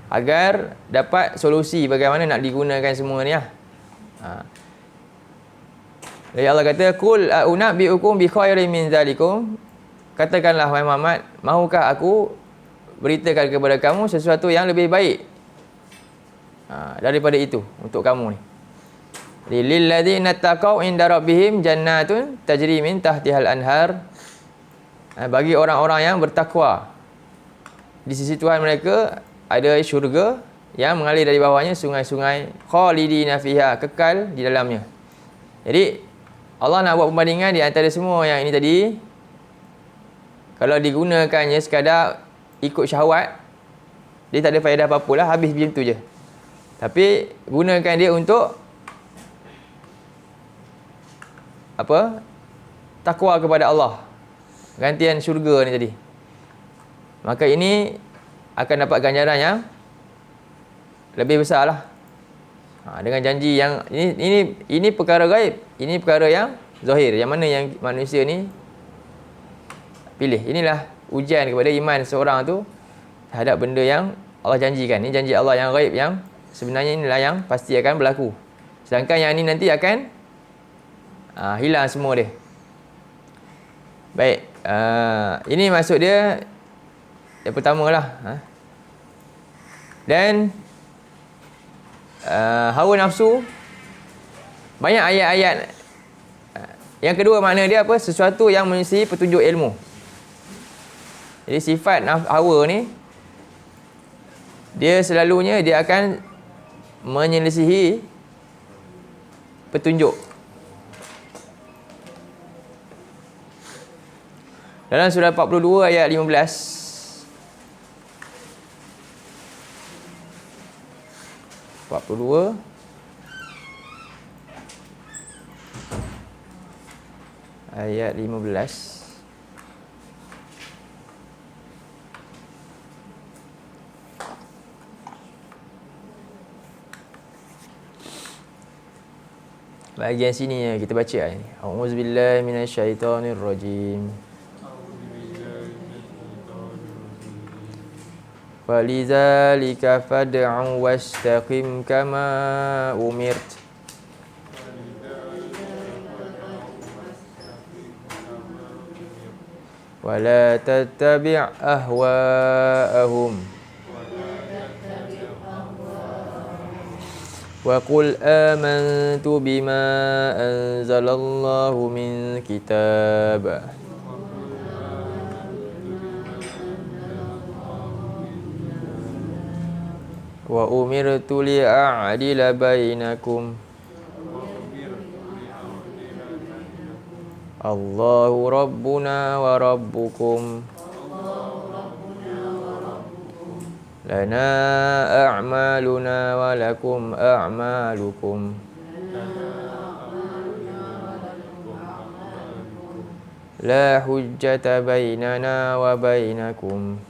agar dapat solusi bagaimana nak digunakan semua ni lah. Jadi Allah kata qul a'unabbi'ukum bi khairin min zalikum. Katakanlah wahai Muhammad, mahukah aku beritakan kepada kamu sesuatu yang lebih baik daripada itu untuk kamu ni. Jadi lil ladzina taqau inda rabbihim jannatun tajri min tahtihal anhar. Bagi orang-orang yang bertakwa, di sisi Tuhan mereka ada syurga yang mengalir dari bawahnya sungai-sungai, khalidina fiha, kekal di dalamnya. Jadi Allah nak buat perbandingan di antara semua yang ini tadi. Kalau digunakannya sekadar ikut syahwat, dia tak ada faedah apa-apa lah, habis macam tu je. Tapi gunakan dia untuk apa? Takwa kepada Allah, gantian syurga ni tadi. Maka ini akan dapat ganjaran yang lebih besar lah. Dengan janji yang ini perkara gaib, ini perkara yang zahir, yang mana yang manusia ni pilih. Inilah ujian kepada iman seorang tu terhadap benda yang Allah janjikan. Ini janji Allah yang gaib, yang sebenarnya inilah yang pasti akan berlaku. Sedangkan yang ni nanti akan hilang semua dia. Baik, ini maksud dia yang pertama lah. Dan hawa nafsu, banyak ayat-ayat. Yang kedua makna dia apa? Sesuatu yang mengisi petunjuk ilmu. Jadi sifat hawa ni, dia selalunya dia akan menyelisihi petunjuk. Dalam surah 42 ayat 15, ayat 15. Bahagian sini kita baca ni. Auzubillahi minasyaitonirrajim. Falizalika fad'u wastaqim kama umirt. Wala tattabi' ahwa'ahum. Wa qul amantu bima anzalallahu min kitab. Wa umirtu li'a'dila bainakum. Allahu Rabbuna wa Rabbukum. Lana a'maluna wa lakum a'malukum. La hujjata bainana wa bainakum.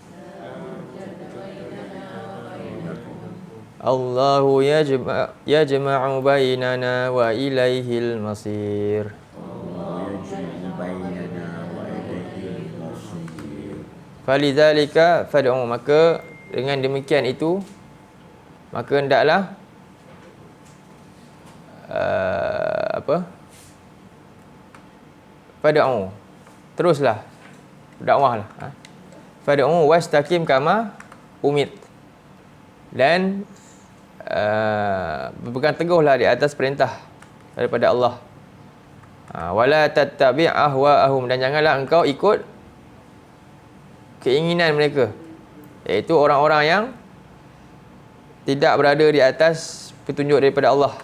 Allahu yajma'u bainana wa ilaihil masir. Falidzalika fad'u, maka dengan demikian itu, maka hendaklah fad'u, teruslah dakwahlah. Fad'u wastaqim kama umit, dan berpegang teguhlah di atas perintah daripada Allah. Wala tattabi' ahwa'ahum, dan janganlah engkau ikut keinginan mereka, iaitu orang-orang yang tidak berada di atas petunjuk daripada Allah.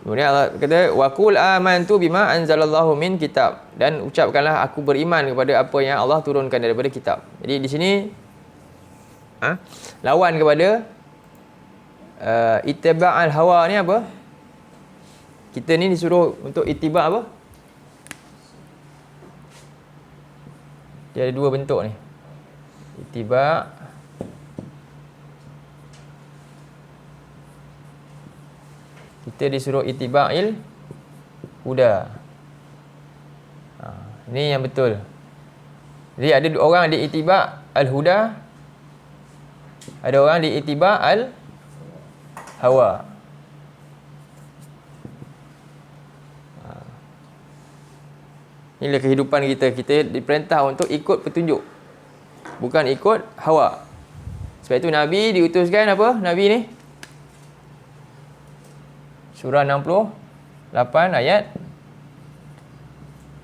Kemudian Allah kata wa qul amantu bima anzalallahu min kitab, dan ucapkanlah aku beriman kepada apa yang Allah turunkan daripada kitab. Jadi di sini lawan kepada ittiba'al hawa ni apa? Kita ni disuruh untuk ittiba' apa? Dia ada dua bentuk ni. Ittiba' kita disuruh ittiba'il huda. Ini yang betul. Jadi ada orang di ittiba' al-huda, ada orang di ittiba' al-hawa. Inilah kehidupan kita. Kita diperintah untuk ikut petunjuk, bukan ikut hawa. Sebab itu Nabi diutuskan apa? Nabi ni Surah 68 ayat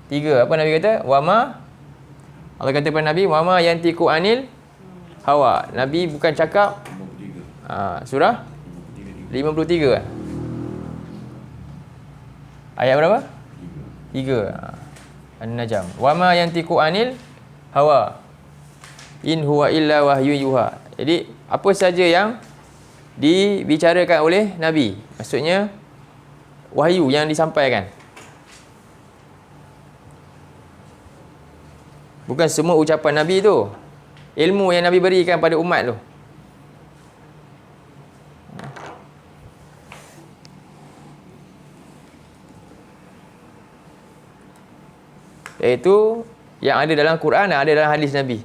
3. Apa Nabi kata? Wama, Allah kata kepada Nabi, wama yantiqu anil hawa. Nabi bukan cakap surah 53. Ayat berapa? 3. An-Najm. Wama yantiqu anil hawa in huwa illa wahyu yuha. Jadi apa saja yang dibicarakan oleh Nabi, maksudnya wahyu yang disampaikan. Bukan semua ucapan Nabi tu. Ilmu yang Nabi berikan pada umat tu. Iaitu yang ada dalam Quran dan ada dalam hadis Nabi.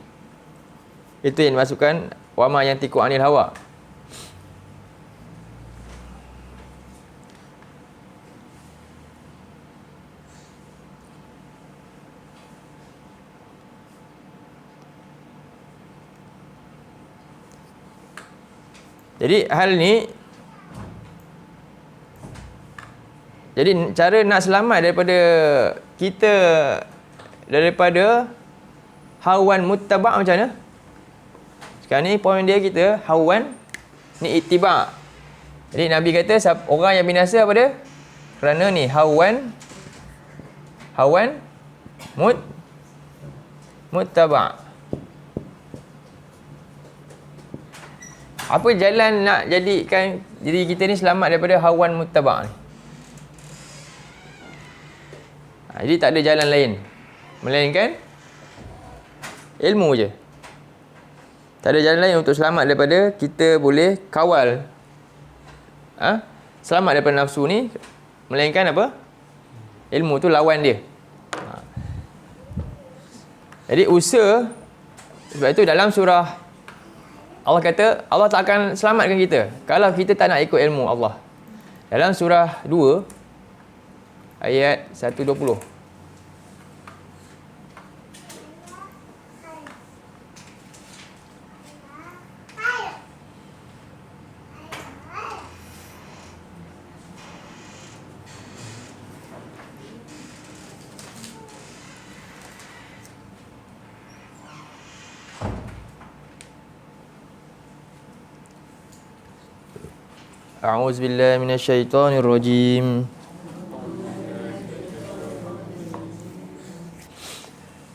Itu yang dimasukkan wama yantiqu anil hawa. Jadi hal ni, jadi cara nak selamat daripada kita, daripada hawan muttaba' macam mana? Sekarang ni poin dia kita hawan ni ittiba'. Jadi Nabi kata orang yang binasa apa dia? Kerana ni hawan muttaba'. Apa jalan nak jadikan diri kita ni selamat daripada hawan muttaba' ni? Jadi tak ada jalan lain melainkan ilmu je. Tak ada jalan lain untuk selamat daripada kita boleh kawal selamat daripada nafsu ni, melainkan apa? Ilmu tu lawan dia. Jadi usaha. Sebab itu dalam surah Allah kata Allah tak akan selamatkan kita kalau kita tak nak ikut ilmu Allah. Dalam surah 2 ayat 120. A'udzu billahi minasyaitonir rajim.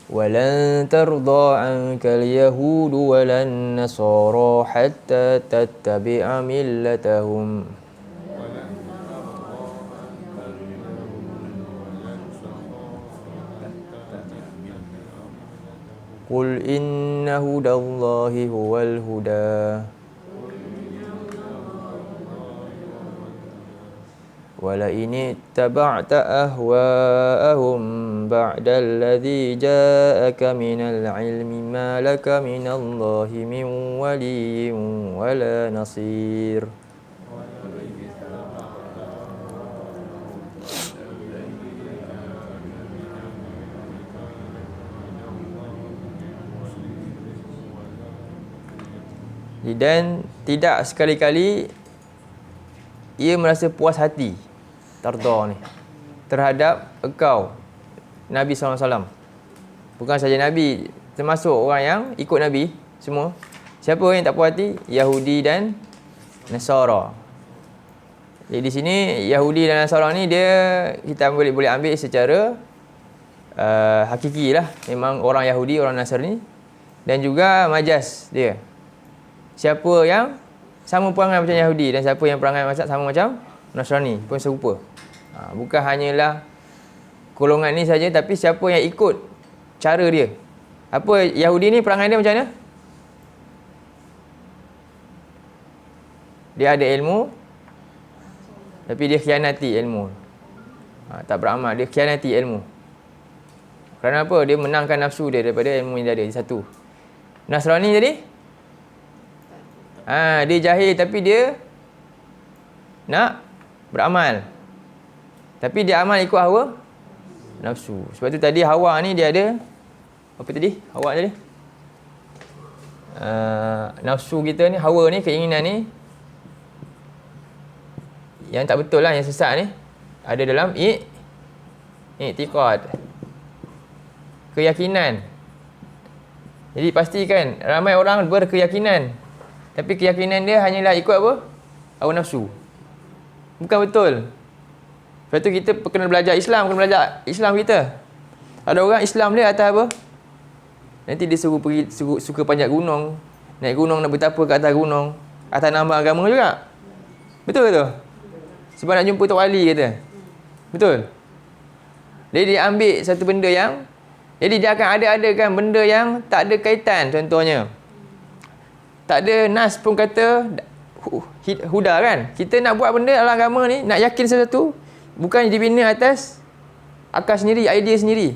Walan tarda 'ankal yahudu walan nasara hatta tattabi'a millatahum. Qul inna hudallahi huwal huda. ولئن اتبعت أهواءهم بعد الذي جاءك من العلم ما لك من الله من ولي ولا نصير. Dan tidak sekali-kali ia merasa puas hati, tarda ni, terhadap engkau Nabi SAW. Bukan saja Nabi, termasuk orang yang ikut Nabi semua. Siapa yang tak puas hati? Yahudi dan Nasara. Jadi di sini Yahudi dan Nasara ni dia kita boleh ambil secara hakiki lah. Memang orang Yahudi, orang Nasrani. Dan juga majas dia. Siapa yang sama perangai macam Yahudi dan siapa yang perangai sama macam Nasrani pun serupa. Bukan hanyalah golongan ni saja, tapi siapa yang ikut cara dia. Apa Yahudi ni perangai dia macam mana? Dia ada ilmu tapi dia khianati ilmu. Tak beramal, dia khianati ilmu. Kerana apa? Dia menangkan nafsu dia daripada ilmu yang dia ada. Satu. Nasrani jadi? Dia jahil tapi dia nak beramal. Tapi dia amal ikut hawa nafsu. Sebab tu tadi Hawa ni dia ada apa tadi? Hawa tadi? Nafsu kita ni, hawa ni, keinginan ni yang tak betul lah, yang sesat ni ada dalam i'tiqad, keyakinan. Jadi pastikan ramai orang berkeyakinan tapi keyakinan dia hanyalah ikut apa? Hawa nafsu. Bukan betul. Lepas tu kita kena belajar Islam, kita. Ada orang Islam dia atas apa? Nanti dia suka panjat gunung, naik gunung nak bertapa kat atas gunung, atas nama agama juga. Betul ke tu? Sebab nak jumpa Tok Wali kata. Betul? Jadi dia ambil satu benda yang, jadi dia akan ada-adakan benda yang tak ada kaitan. Contohnya, tak ada nas pun kata huda kan. Kita nak buat benda dalam agama ni, nak yakin sesuatu, bukan dibina atas akal sendiri, idea sendiri,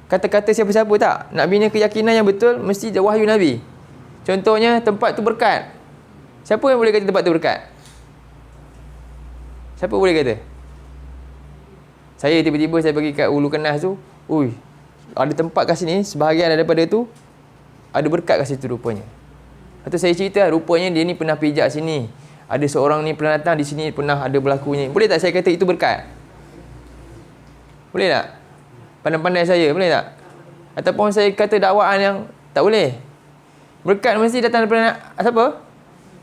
kata-kata siapa-siapa, tak. Nak bina keyakinan yang betul, mesti wahyu Nabi. Contohnya, tempat tu berkat. Siapa yang boleh kata tempat tu berkat? Siapa boleh kata? Saya tiba-tiba saya pergi kat Ulu Kenas tu, ada tempat kat sini, sebahagian daripada tu ada berkat kat situ rupanya. Lepas tu saya cerita, rupanya dia ni pernah pijak sini. Ada seorang ni pernah datang di sini, pernah ada berlakunya. Boleh tak saya kata itu berkat? Boleh tak? Pandai-pandai saya, boleh tak? Ataupun saya kata dakwaan yang tak boleh. Berkat mesti datang daripada siapa?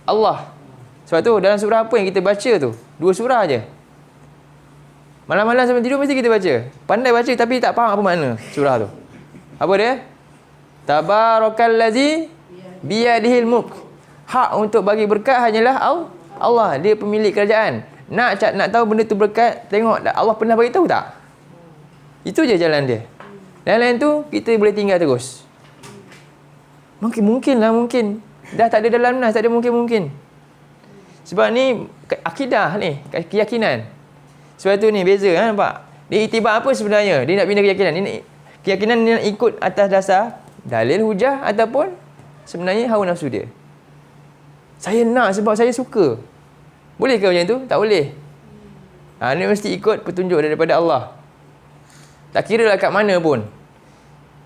Allah. Sebab tu dalam surah apa yang kita baca tu? 2 surah je. Malam-malam sampai tidur mesti kita baca. Pandai baca tapi tak faham apa makna surah tu. Apa dia? Tabarakallazi biyadihil mulk. Hak untuk bagi berkat hanyalah Allah. Dia pemilik kerajaan. Nak tahu benda tu berkat, tengok Allah pernah bagi tahu tak? Itu je jalan dia. Lain-lain tu kita boleh tinggal terus. Mungkin. Dah tak ada dalam nas, tak ada mungkin. Sebab ni akidah ni, keyakinan. Sebab tu ni beza, nampak? Dia itibar apa sebenarnya? Dia nak bina keyakinan. Keyakinan dia nak ikut atas dasar dalil, hujah ataupun sebenarnya hawa nafsu dia. Saya nak sebab saya suka. Boleh ke macam tu? Tak boleh. Ni mesti ikut petunjuk daripada Allah. Tak kira lah kat mana pun.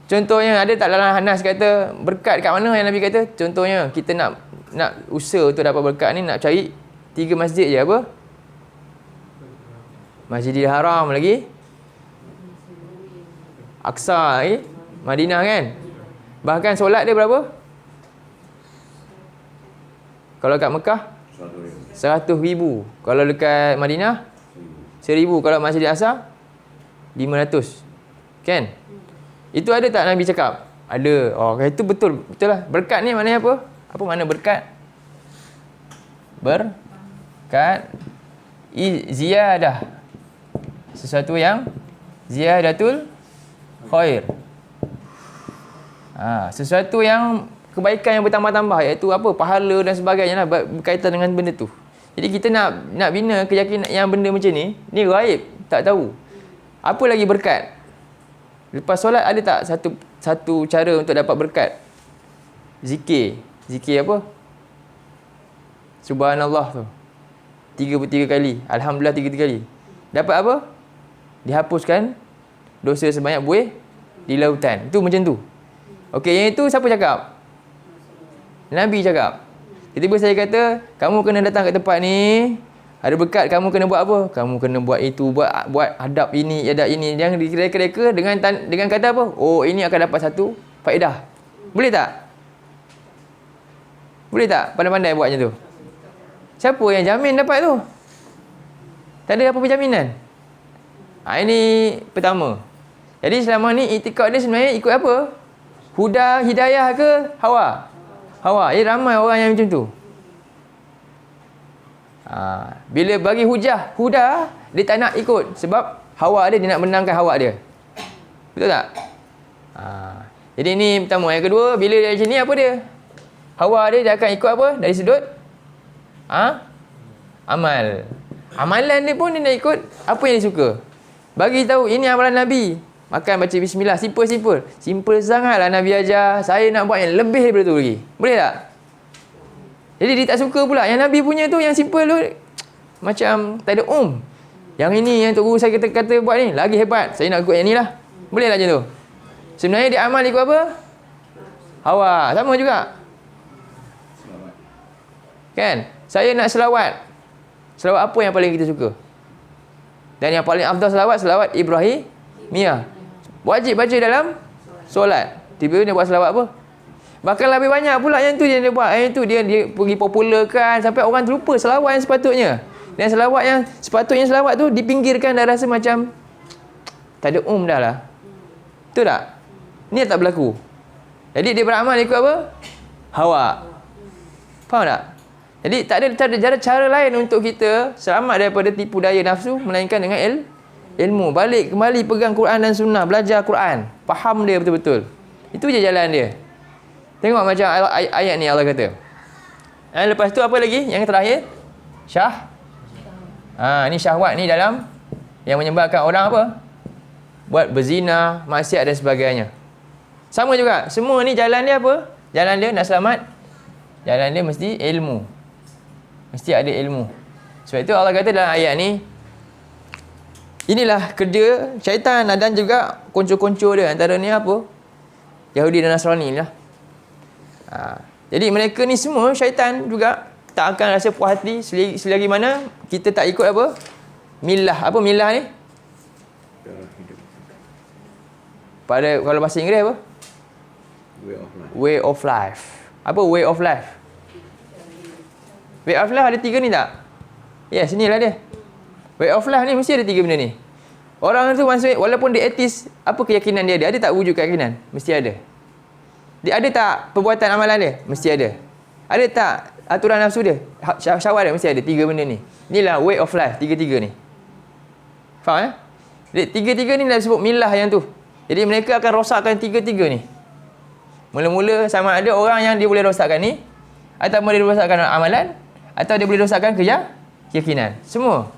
Contohnya, ada tak dalam Nas kata berkat kat mana yang Nabi kata? Contohnya, kita nak usaha untuk dapat berkat ni, nak cari 3 masjid je. Apa? Masjidil Haram lagi, Aqsa lagi, Madinah kan? Bahkan solat dia berapa? Kalau kat Mekah 100,000. Kalau dekat Madinah 1,000. Kalau Masjidil Aqsa 500. Kan? Itu ada tak Nabi cakap? Ada. Itu betul lah. Berkat ni maknanya apa? Apa makna berkat? Berkat ziyadah. Sesuatu yang ziyadatul khair. Sesuatu yang kebaikan yang bertambah-tambah, iaitu apa? Pahala dan sebagainya lah, berkaitan dengan benda tu. Jadi kita nak bina keyakinan yang benda macam ni gaib, tak tahu. Apa lagi berkat? Lepas solat ada tak satu cara untuk dapat berkat? Zikir apa? Subhanallah tu 33 kali, Alhamdulillah 33 kali. Dapat apa? Dihapuskan dosa sebanyak buih di lautan. Itu macam tu. Okey, yang itu siapa cakap? Nabi cakap. Tiba-tiba saya kata, kamu kena datang ke tempat ni, ada berkat, kamu kena buat apa? Kamu kena buat itu, buat adab ini, yang direka-reka dengan kata apa? Ini akan dapat satu faedah. Boleh tak? Boleh tak? Pandai-pandai buat macam tu. Siapa yang jamin dapat tu? Tak ada apa-apa jaminan. Ini pertama. Jadi selama ni itikad dia sebenarnya ikut apa? Huda, hidayah ke hawa? Hawa. Ramai orang yang macam tu. Bila bagi hujah, huda, dia tak nak ikut. Sebab hawa dia nak menangkan hawa dia. Betul tak? Jadi ni pertama. Yang kedua, bila dia macam ni apa dia? Hawa dia akan ikut apa? Dari sudut amal. Amalan dia pun dia nak ikut apa yang dia suka. Bagi tahu ini amalan Nabi. Makan baca bismillah, simple. Simple sangatlah Nabi ajar. Saya nak buat yang lebih daripada tu lagi. Boleh tak? Jadi dia tak suka pula. Yang Nabi punya tu yang simple tu macam tak ada Yang ini yang Tok Guru saya kata buat ni lagi hebat. Saya nak ikut yang ni lah. Boleh tak macam tu? Sebenarnya dia amal ikut apa? Hawa. Sama juga. Kan? Saya nak selawat. Selawat apa yang paling kita suka? Dan yang paling afdal selawat Ibrahimiyah. Wajib baca dalam solat. Tiba-tiba dia buat selawat apa? Bahkan lebih banyak pula yang tu dia buat. Yang tu dia pergi popularkan sampai orang terlupa selawat yang sepatutnya. Dan selawat yang sepatutnya selawat tu dipinggirkan dah rasa macam tak ada dah lah. Betul tak? Ni tak berlaku. Jadi dia beramal ikut apa? Hawa. Faham tak? Jadi tak ada cara lain untuk kita selamat daripada tipu daya nafsu melainkan dengan ilmu. Balik kembali pegang Quran dan sunnah, belajar Quran, faham dia betul-betul. Itu je jalan dia. Tengok macam ayat ni Allah kata. Lepas tu apa lagi? Yang terakhir, ni syahwat ni dalam yang menyebabkan orang apa? Buat berzina, maksiat dan sebagainya. Sama juga. Semua ni jalan dia apa? Jalan dia nak selamat. Jalan dia mesti ilmu. Mesti ada ilmu. Sebab itu Allah kata dalam ayat ni, inilah kerja syaitan dan juga konco-konco dia. Antara ni apa? Yahudi dan Nasrani lah. Jadi mereka ni semua syaitan juga tak akan rasa puas hati selagi mana kita tak ikut apa? Milah. Apa milah ni? Pada kalau bahasa Inggeris apa? Way of life. Apa way of life? Way of life ada 3 ni tak? Yes, inilah dia. Way of life ni mesti ada 3 benda ni. Orang tu maksud walaupun dia ateis, apa keyakinan dia ada? Ada tak wujud keyakinan? Mesti ada. Dia ada tak perbuatan amalan dia? Mesti ada. Ada tak aturan nafsu dia? Syahwat dia? Mesti ada. 3 benda ni. Inilah way of life, 3-3 ni. Faham? Jadi 3-3 ni dah disebut milah yang tu. Jadi mereka akan rosakkan 3-3 ni. Mula-mula sama ada orang yang dia boleh rosakkan ni, atau boleh rosakkan amalan, atau dia boleh rosakkan keyakinan. Semua.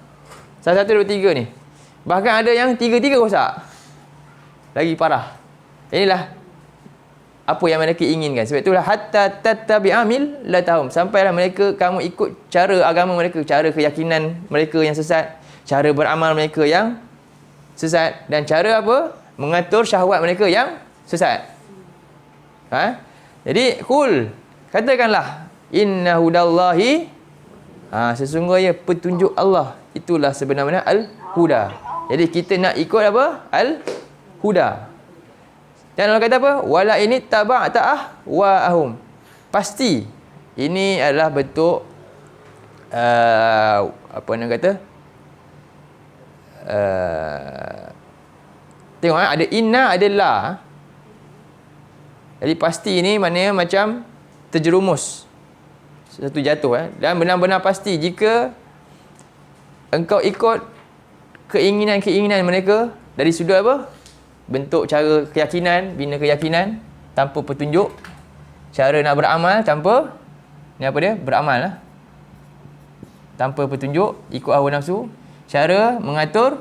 Salah satu daripada 3 ni. Bahkan ada yang 3-3 rosak. Lagi parah. Inilah apa yang mereka inginkan. Sebab itulah hatta tattabi'amil la tahum. Sampailah mereka kamu ikut cara agama mereka, cara keyakinan mereka yang sesat, cara beramal mereka yang sesat, dan cara apa? Mengatur syahwat mereka yang sesat. Jadi katakanlah inna hudallahi, sesungguhnya petunjuk Allah itulah sebenarnya al-huda. Jadi kita nak ikut apa? Al-huda. Dan Allah kata apa? Wala ini taba'ta'ah wa'ahum. Pasti ini adalah bentuk apa nak kata? Tengok ada inna, ada la. Jadi pasti ni maknanya macam terjerumus. Satu jatuh. Dan benar-benar pasti jika engkau ikut keinginan-keinginan mereka dari sudut apa? Bentuk cara keyakinan, bina keyakinan tanpa petunjuk. Cara nak beramal tanpa, ni apa dia? Beramal lah. Tanpa petunjuk, ikut hawa nafsu. Cara mengatur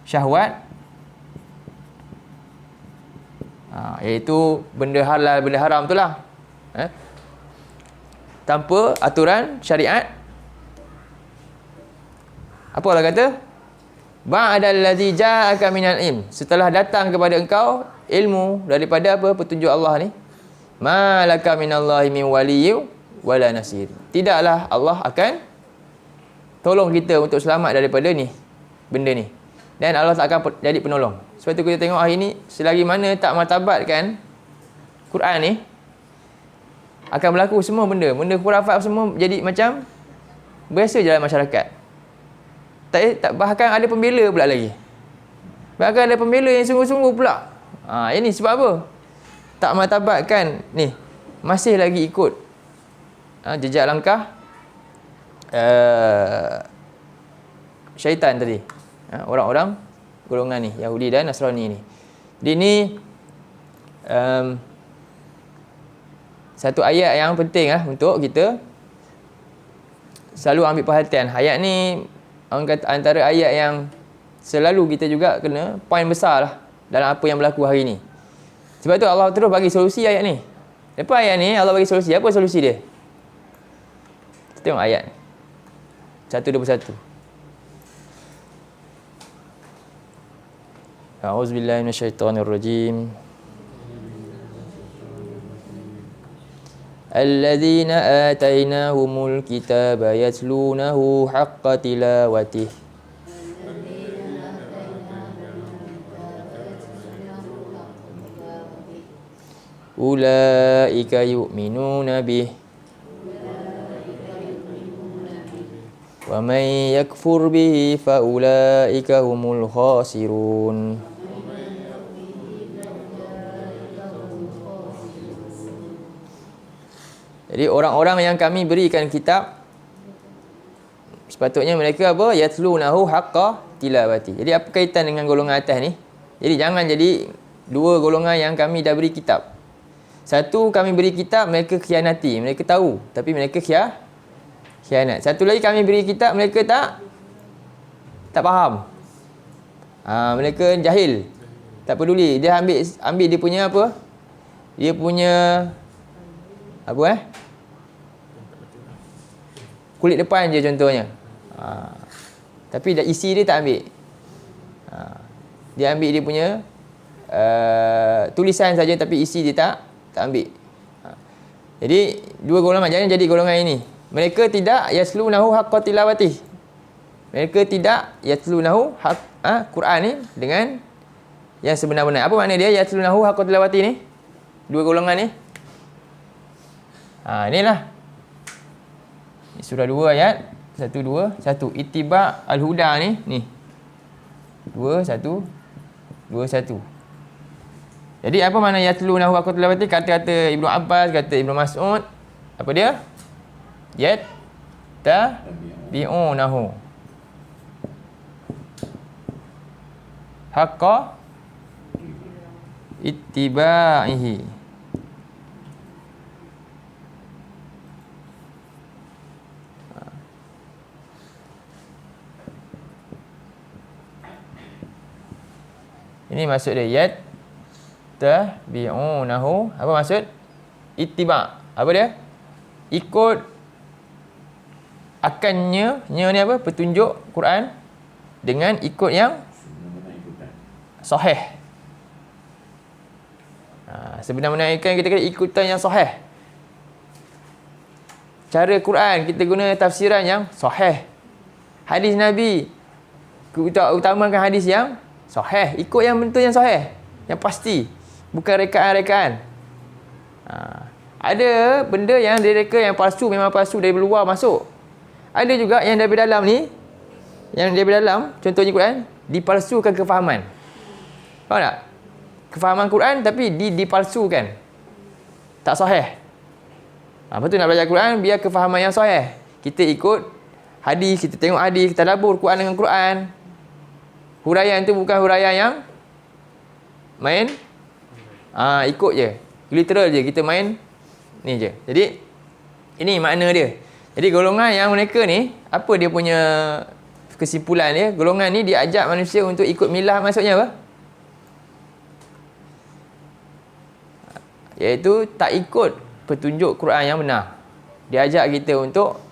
syahwat, iaitu benda halal, benda haram tu lah. Tanpa aturan syariat. Apa Allah kata? Ba'dal ladzi ja'aka minal ilm. Setelah datang kepada engkau ilmu daripada apa? Petunjuk Allah ni. Ma laka minallahi min waliyyin wala nasir. Tidaklah Allah akan tolong kita untuk selamat daripada ni, benda ni. Dan Allah tak akan jadi penolong. Sebab tu kita tengok hari ni, selagi mana tak martabatkan Quran ni, akan berlaku semua benda. Benda khurafat semua jadi macam biasa je dalam masyarakat. Tak bahkan ada pembela pula lagi. Bahkan ada pembela yang sungguh-sungguh pula. Ini sebab apa? Tak martabatkan ni. Masih lagi ikut jejak langkah syaitan tadi. Orang-orang golongan ni, Yahudi dan Nasrani ni. Jadi ni satu ayat yang penting untuk kita selalu ambil perhatian. Ayat ni orang kata antara ayat yang selalu kita juga kena poin besar lah dalam apa yang berlaku hari ni. Sebab tu Allah terus bagi solusi ayat ni. Lepas ayat ni Allah bagi solusi. Apa solusi dia? Kita tengok ayat ni. 121. A'udzubillahi minasyaitonirrajim. Alladzina atainahumul kitaba yatlunahu haqqa tilawatih. Ulaika yu'minuna bih. Wa man yakfur bihi fa ulaika humul khasirun. Jadi orang-orang yang kami berikan kitab, sepatutnya mereka apa? Yatlunahu haqqa tilawati. Jadi apa kaitan dengan golongan atas ni? Jadi jangan jadi dua golongan yang kami dah beri kitab. Satu, kami beri kitab, mereka khianati. Mereka tahu, tapi mereka khianat. Satu lagi, kami beri kitab, mereka tak faham. Mereka jahil. Tak peduli. Dia ambil dia punya apa? Dia punya kulit depan je contohnya. Tapi isi dia tak ambil. Dia ambil dia punya tulisan saja, tapi isi dia tak ambil. Jadi dua golongan, jangan jadi golongan ini. Mereka tidak yaslunahu haqqa tilawatih. Mereka tidak yaslunahu Quran ni dengan yang sebenar-benar. Apa makna dia yaslunahu haqqa tilawatih ni? Dua golongan ni. Inilah. Surah 2 ayat 1 2 1. Ittiba al-huda ni. 2 1 2 1. Jadi apa makna yatlunahu haqqa tilawati? Kata-kata Ibnu Abbas, kata Ibnu Mas'ud, apa dia? Yattabi'unahu haqqa ittiba'ihi. Ini maksud dia tabi'unahu. Apa maksud? Ittiba'. Apa dia? Ikut akannya ni apa? Petunjuk Quran dengan ikut yang sahih. Sebenarnya kita kena ikutan yang sahih. Cara Quran kita guna tafsiran yang sahih. Hadis Nabi kita utamakan hadis yang sahih, ikut yang betul yang sahih, yang pasti, bukan rekaan-rekaan. Ada benda yang direka yang palsu, memang palsu dari luar masuk. Ada juga yang dari dalam ni, yang dari dalam, contohnya Quran, dipalsukan kefahaman. Faham tak? Kefahaman Quran tapi dipalsukan. Tak sahih. Betul nak belajar Quran, biar kefahaman yang sahih. Kita ikut hadis, kita tengok hadis, kita tadabbur Quran dengan Quran. Huraian tu bukan huraian yang main ikut je, literal je, kita main ni je. Jadi ini makna dia. Jadi golongan yang mereka ni, apa dia punya kesimpulan dia? Golongan ni dia ajak manusia untuk ikut milah, maksudnya apa? Iaitu tak ikut petunjuk Quran yang benar. Dia ajak kita untuk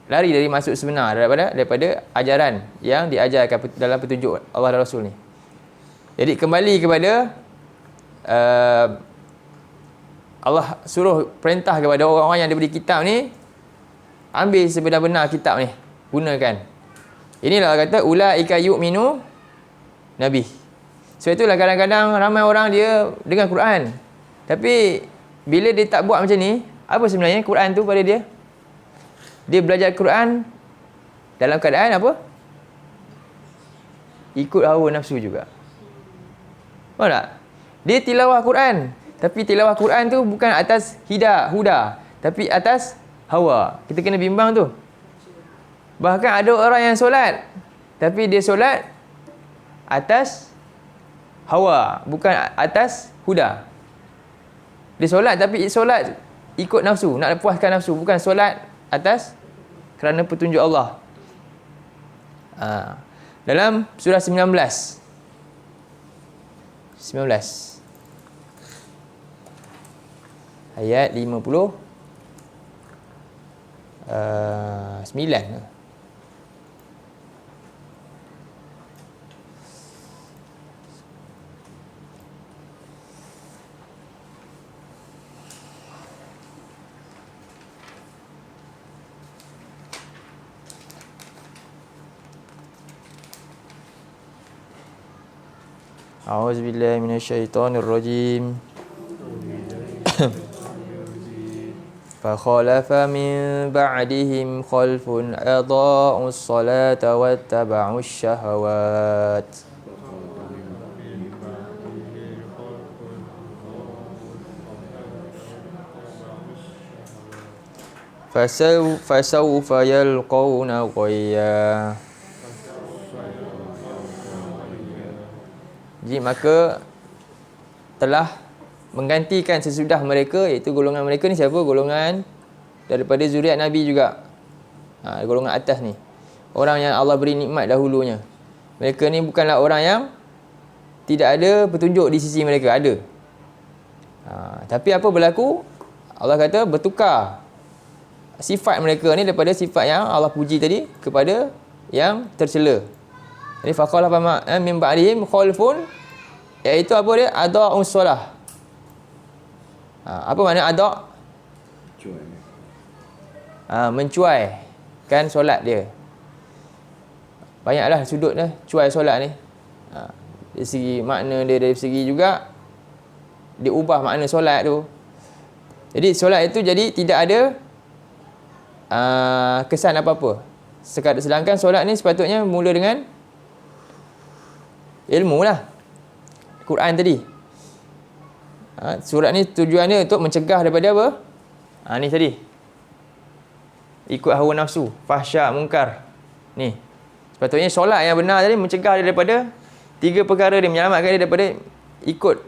lari dari maksud sebenar daripada ajaran yang diajarkan dalam petunjuk Allah dan Rasul ni. Jadi kembali kepada Allah suruh perintah kepada orang-orang yang diberi kitab ni, ambil sebenar-benar kitab ni, gunakan. Inilah kata ulaika yu'minu nabi. Sebab itulah kadang-kadang ramai orang dia dengar Quran, tapi bila dia tak buat macam ni, Apa sebenarnya Quran tu pada dia? Dia belajar Quran dalam keadaan apa? Ikut hawa nafsu juga. Faham tak? Dia tilawah Quran, tapi tilawah Quran tu bukan atas huda, tapi atas hawa. Kita kena bimbang tu. Bahkan ada orang yang solat, tapi dia solat atas hawa, bukan atas huda. Dia solat tapi solat ikut nafsu, nak puaskan nafsu, bukan solat atas kerana petunjuk Allah. Dalam surah 19 ayat 59. A'udzubillahi minasyaitonirrajim. فخلف من بعدهم خلف أضاعوا الصلاة واتبعوا الشهوات فسوف يلقون غيا. Jadi maka telah menggantikan sesudah mereka, iaitu golongan mereka ni siapa? Golongan daripada zuriat Nabi juga. Golongan atas ni, orang yang Allah beri nikmat dahulunya. Mereka ni bukanlah orang yang tidak ada petunjuk di sisi mereka, ada. Tapi apa berlaku? Allah kata bertukar sifat mereka ni daripada sifat yang Allah puji tadi kepada yang tercela. Jadi faqala min ba'dihim khalfun, iaitu apa dia? Adha'us solah. Apa makna ada'? Mencuai kan solat dia. Banyaklah sudut dah cuai solat ni. Dari segi makna dia, dari segi juga dia ubah makna solat tu. Jadi solat itu jadi tidak ada kesan apa-apa. Sedangkan solat ni sepatutnya mula dengan ilmu lah. Quran tadi. Surat ni tujuannya untuk mencegah daripada apa? Ni tadi. Ikut hawa nafsu, fahsyak, mungkar. Ni. Sepatutnya solat yang benar tadi mencegah dia daripada 3 perkara dia, menyelamatkan dia daripada ikut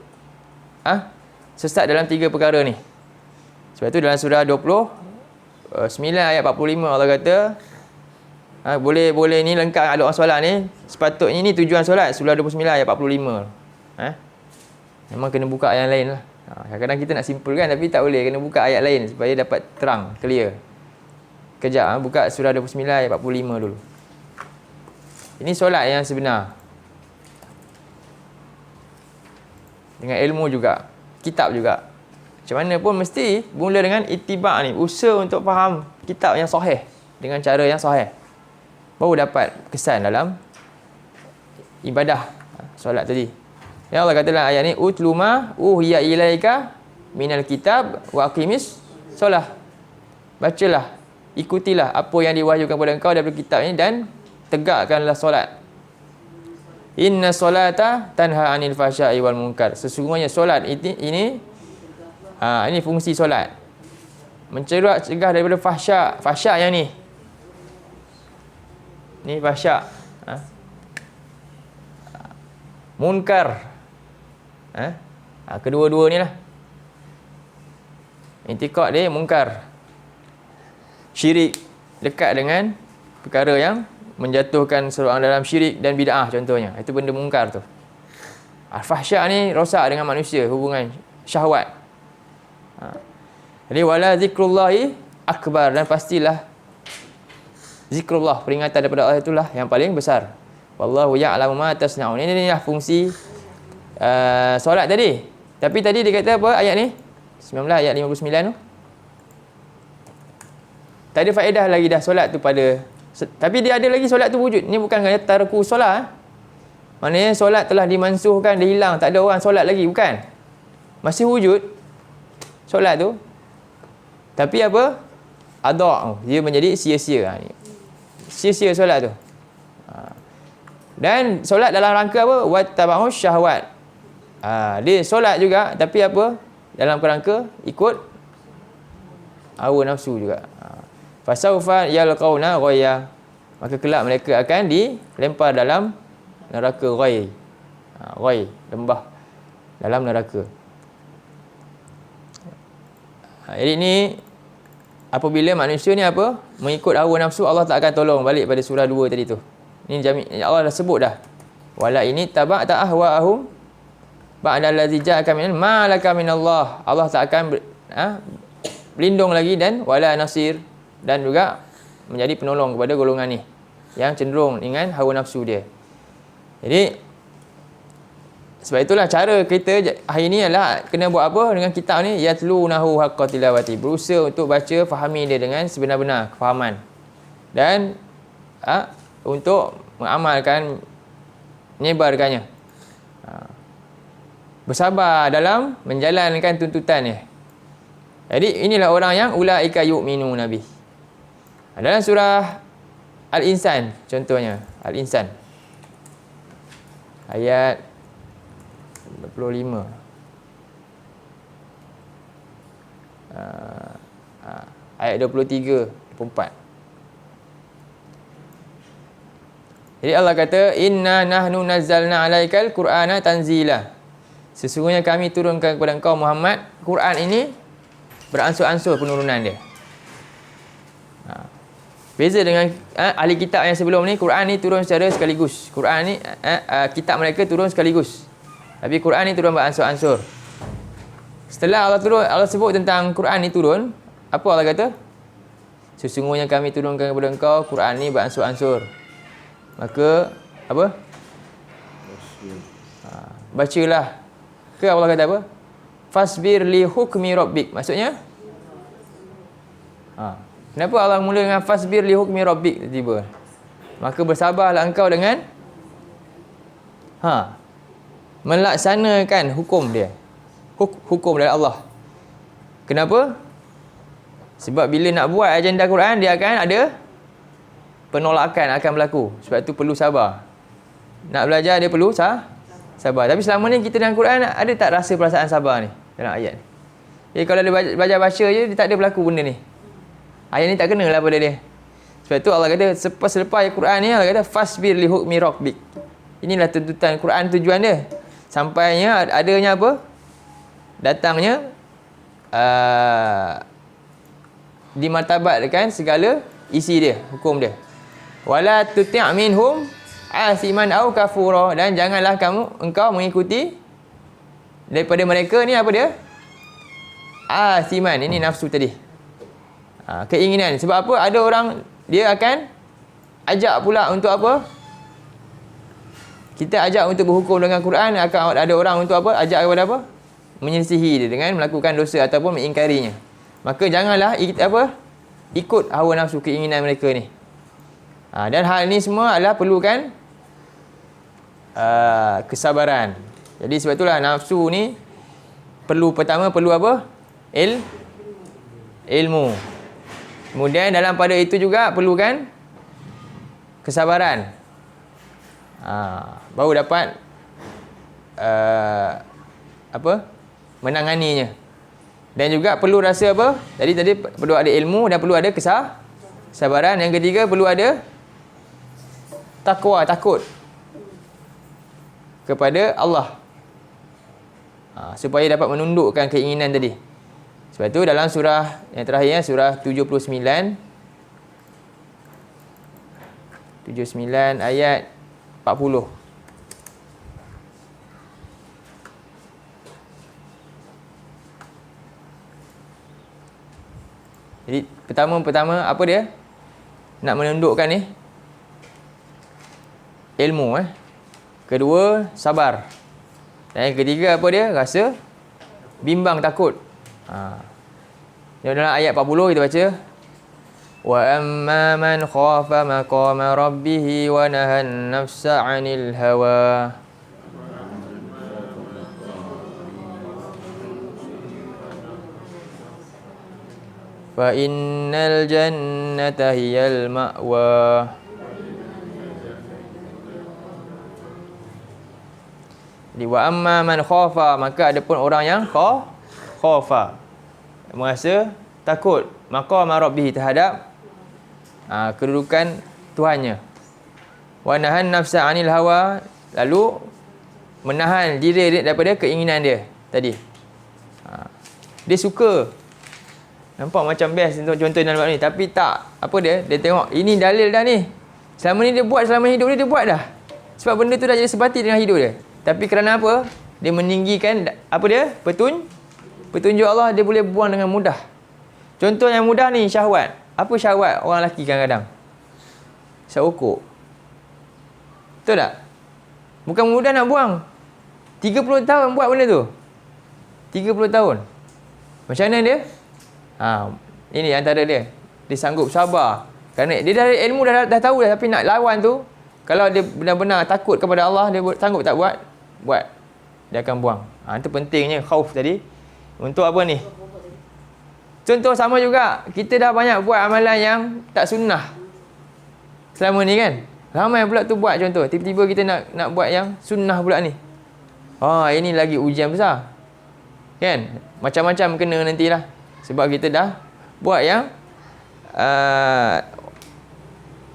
sesat dalam 3 perkara ni. Sebab tu dalam surah 29 ayat 45 Allah kata boleh ni lengkap doa solat ni. Sepatutnya ni tujuan solat surah 29 ayat 45. Memang kena buka ayat lain lah. Kadang-kadang kita nak simpulkan tapi tak boleh. Kena buka ayat lain supaya dapat terang, clear. Kejap, buka surah 29 ayat 45 dulu. Ini solat yang sebenar. Dengan ilmu juga. Kitab juga. Macam mana pun mesti mula dengan ittiba' ni. Usaha untuk faham kitab yang sahih. Dengan cara yang sahih. Baru dapat kesan dalam ibadah solat tadi. Ya Allah kata dalam ayat ni, utlu ma uhiya ilaika minal kitab wa aqimis solah. Bacalah, ikutilah apa yang diwahyukan kepada engkau daripada kitab ini dan tegakkanlah solat. Inna solata tanha anil fahsya'i wal munkar. Sesungguhnya solat ini fungsi solat. Cegah daripada fahsyak. Fahsyak yang ni. Ni fahsyak. Munkar. Kedua-dua ni lah. Intikad dia munkar. Syirik dekat dengan perkara yang menjatuhkan seorang dalam syirik dan bid'ah contohnya. Itu benda munkar tu. Fahsyak ni rosak dengan manusia, hubungan syahwat. Jadi wala zikrullahi akbar, dan pastilah zikrullah, peringatan daripada Allah itulah yang paling besar. Wallahu ya'lamu ma tasna'un. Ini lah fungsi solat tadi. Tapi tadi dia kata apa ayat ni? 19 ayat 59 tu. Tak ada faedah lagi dah solat tu pada. Tapi dia ada lagi solat tu wujud. Ni bukan kata tarku solat. Maknanya solat telah dimansuhkan, dia hilang, tak ada orang solat lagi, bukan. Masih wujud solat tu. Tapi apa? Adha', dia menjadi sia-sia. Sia-sia solat tu. Dan solat dalam rangka apa? Wattaba'u syahwat. Dia solat juga, tapi apa? Dalam kerangka ikut hawa nafsu juga. Fasaufa yalqauna ghayya. Maka kelak mereka akan dilempar dalam neraka ghayy. Ghayy, lembah dalam neraka. Jadi ni apabila manusia ni apa? Mengikut hawa nafsu, Allah tak akan tolong. Balik pada surah 2 tadi tu. Ini Allah dah sebut dah. Wala ini taba'ta ahwa'ahum ba'da allazi ja'aka min ma laka minallah. Allah tak akan berlindung lagi dan wala nasir, dan juga menjadi penolong kepada golongan ni yang cenderung dengan hawa nafsu dia. Jadi sebab itulah cara kita hari ni adalah kena buat apa dengan kitab ni? Yatlunahu haqqa tilawati. Berusaha untuk baca, fahami dia dengan sebenar-benar kefahaman. Dan untuk mengamalkan, menyebarkannya. Bersabar dalam menjalankan tuntutannya. Jadi inilah orang yang ulaika yu'minu nabi. Dalam surah Al-Insan contohnya, Al-Insan ayat 25. Ayat 23, 24. Jadi Allah kata, inna nahnu nazzalna alaikal qur'ana tanzila. Sesungguhnya kami turunkan kepada engkau Muhammad Quran ini beransur-ansur penurunan dia. Beza dengan ahli kitab yang sebelum ni, Quran ni turun secara sekaligus. Quran ni kitab mereka turun sekaligus. Tapi Quran ni turun beransur-ansur. Setelah Allah sebut tentang Quran ni turun, apa Allah kata? Sesungguhnya kami turunkan kepada engkau Quran ni beransur-ansur. Maka apa? Bacalah. Ke Allah kata apa? Fasbir li hukmi rabbik. Maksudnya? Kenapa Allah mula dengan fasbir li hukmi rabbik tiba? Maka bersabarlah engkau dengan melaksanakan hukum dia. Hukum dari Allah. Kenapa? Sebab bila nak buat agenda Quran, dia akan ada penolakan akan berlaku. Sebab itu perlu sabar. Nak belajar dia perlu sabar. Tapi selama ni kita dengan Quran ada tak rasa perasaan sabar ni dalam ayat ni? Jadi kalau dia belajar baca je, dia tak ada berlaku benda ni. Ayat ni tak kena lah pada dia. Sebab tu Allah kata selepas ayat Quran ni, Allah kata fasbir li hukmi rabbik. Inilah tuntutan Quran, tujuan dia. Sampainya adanya apa? Datangnya dimartabatkan segala isi dia, hukum dia. Wala tuti' minhum asiman au kafura. Dan janganlah engkau mengikuti daripada mereka ni apa dia? Asiman, ini nafsu tadi. Keinginan. Sebab apa? Ada orang dia akan ajak pula untuk apa? Kita ajak untuk berhukum dengan Quran, akan ada orang untuk apa? Ajak kepada apa? Menyelisihi dia dengan melakukan dosa ataupun mengingkarinya. Maka janganlah ikut hawa nafsu, keinginan mereka ni. Dan hal ni semua adalah perlukan kesabaran. Jadi sebab itulah nafsu ni pertama perlu apa? Ilmu. Kemudian dalam pada itu juga perlukan kesabaran. Baru dapat menanganinya. Dan juga perlu rasa apa? Tadi perlu ada ilmu dan perlu ada kesabaran. Yang ketiga perlu ada takwa, takut kepada Allah. Supaya dapat menundukkan keinginan tadi. Sebab itu dalam surah yang terakhirnya, surah 79 ayat 40. Jadi pertama apa dia? Nak menundukkan ni ilmu. Kedua, sabar. Dan yang ketiga apa dia? Rasa bimbang, takut. Dalam ayat 40 kita baca, wa amma man khafa maqama rabbih wa nahan nafsa 'anil hawa. fa innal jannata hiyal ma'wa. Di wa amma man khafa, maka ada pun orang yang khafa, merasa takut, maqam rabbih, terhadap kedudukan Tuhannya. Wa nahan nafsa 'anil hawa, lalu menahan diri daripada keinginan dia tadi. Dia suka, nampak macam best untuk contoh dalam ni, tapi tak, apa dia tengok ini dalil dah ni, selama ni dia buat, selama hidup dia buat dah, sebab benda tu dah jadi sebati dengan hidup dia. Tapi kerana apa? Dia meninggikan apa dia? Petunjuk Allah, dia boleh buang dengan mudah. Contoh yang mudah ni, syahwat. Apa syahwat orang lelaki kadang-kadang? Syahwat. Betul tak? Bukan mudah nak buang. 30 tahun buat benda tu. 30 tahun. Macam mana dia? Ini antara dia. Dia sanggup sabar. Kerana dia dah ilmu dah tahu dah, tapi nak lawan tu, kalau dia benar-benar takut kepada Allah, dia sanggup tak buat? Buat. Dia akan buang. Itu pentingnya khauf tadi. Untuk apa ni? Contoh sama juga, kita dah banyak buat amalan yang tak sunnah selama ni kan. Ramai pula tu buat contoh. Tiba-tiba kita nak buat yang sunnah pula ni. Ini lagi ujian besar. Kan? Macam-macam kena nantilah. Sebab kita dah buat yang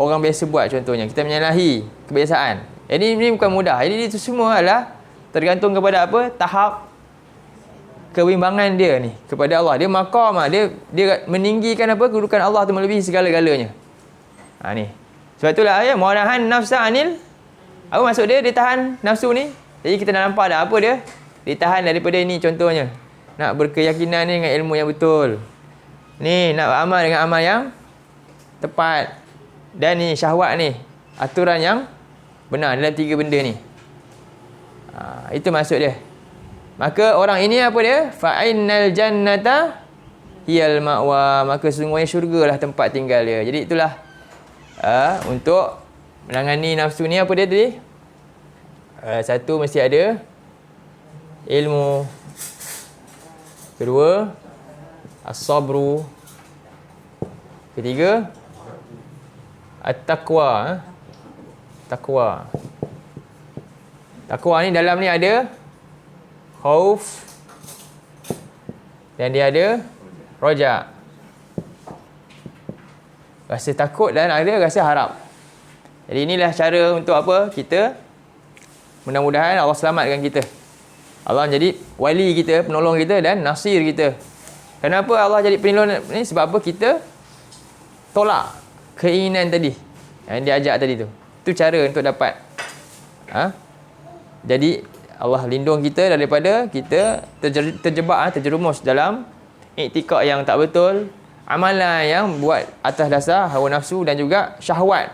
orang biasa buat contohnya. Kita menyalahi kebiasaan. Ini bukan mudah. Ini itu semua adalah tergantung kepada apa? Tahap kebimbangan dia ni kepada Allah. Dia maqam, dia meninggikan apa? Kedudukan Allah tu melebihi segala-galanya. Ni. Sebab itulah ayat mu'anahan nafsa anil. Apa maksud dia? Dia tahan nafsu ni. Jadi kita dah nampak dah apa dia? Dia tahan daripada ini contohnya. Nak berkeyakinan ni dengan ilmu yang betul. Ni nak beramal dengan amal yang tepat. Dan ni syahwat ni, aturan yang benar dalam 3 benda ni. Itu maksud dia. Maka orang ini apa dia? Fa'innal jannata hiyal ma'wa, maka sesungguhnya syurga lah tempat tinggal dia. Jadi itulah untuk menangani nafsu ni apa dia tadi? Satu, mesti ada ilmu. Kedua, as-sabru. Ketiga, at-taqwa. Taqwa. Taqwa ni dalam ni ada khauf dan dia ada roja. Rasa takut dan ada rasa harap. Jadi inilah cara untuk apa? Kita mudah-mudahan Allah selamatkan kita. Allah jadi wali kita, penolong kita dan nasir kita. Kenapa Allah jadi penolong ni? Sebab apa? Kita tolak keinginan tadi yang diajak tadi tu. Itu cara untuk dapat. Jadi Allah lindung kita daripada kita terjebak, terjerumus dalam iktikad yang tak betul, amalan yang buat atas dasar hawa nafsu dan juga syahwat.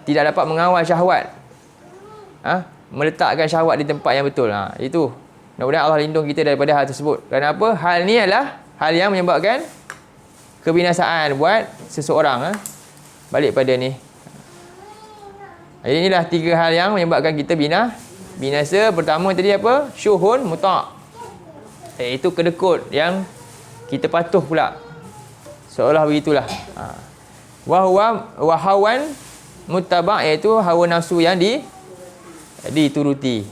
Tidak dapat mengawal syahwat. Meletakkan syahwat di tempat yang betul. Itu. Mudah-mudahan Allah lindung kita daripada hal tersebut. Kenapa? Hal ni adalah hal yang menyebabkan kebinasaan buat seseorang. Balik pada ni. Jadi inilah 3 hal yang menyebabkan kita binasa. Pertama tadi apa? Syuhun muta'. Iaitu kedekut yang kita patuh pula. Seolah begitulah. Wahawan muttaba', iaitu hawa nafsu yang dituruti.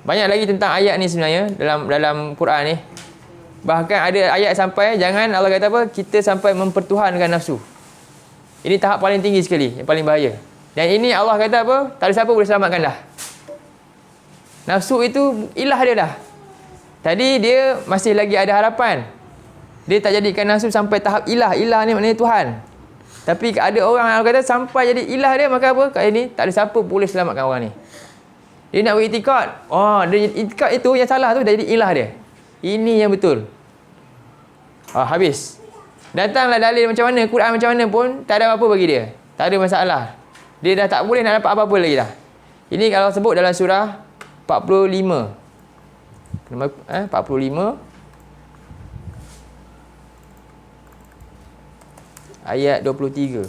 Banyak lagi tentang ayat ni sebenarnya dalam Quran ni. Bahkan ada ayat sampai jangan Allah kata apa? Kita sampai mempertuhankan nafsu. Ini tahap paling tinggi sekali, yang paling bahaya. Dan ini Allah kata apa? Tak ada siapa boleh selamatkan dah. Nafsu itu ilah dia dah. Tadi dia masih lagi ada harapan. Dia tak jadikan nafsu sampai tahap ilah. Ilah ni maknanya Tuhan. Tapi ada orang yang kata sampai jadi ilah dia, maka apa? Kat ini tak ada siapa boleh selamatkan orang ni. Dia nak beriktikad. Dia iktikad itu yang salah tu dah jadi ilah dia. Ini yang betul. Habis. Datanglah dalil macam mana, Quran macam mana pun tak ada apa-apa bagi dia. Tak ada masalah. Dia dah tak boleh nak dapat apa-apa lagi dah. Ini kalau sebut dalam surah 45. 45 ayat 23.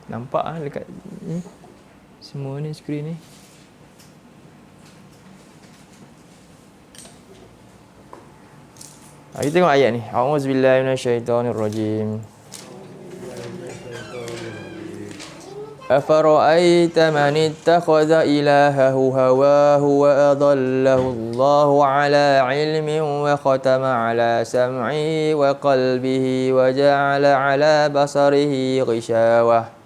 Nampak dekat ni. Semua ni skrin ni. Kita tengok ayat ni. A'udzubillahi minasyaitonirrajim. Afara'aita man ittakhadha ilahahu hawahu wa adallahu Allahu ala ilmin wa khatama ala sam'ihi wa qalbihi wa ja'ala ala basarihi ghishawah.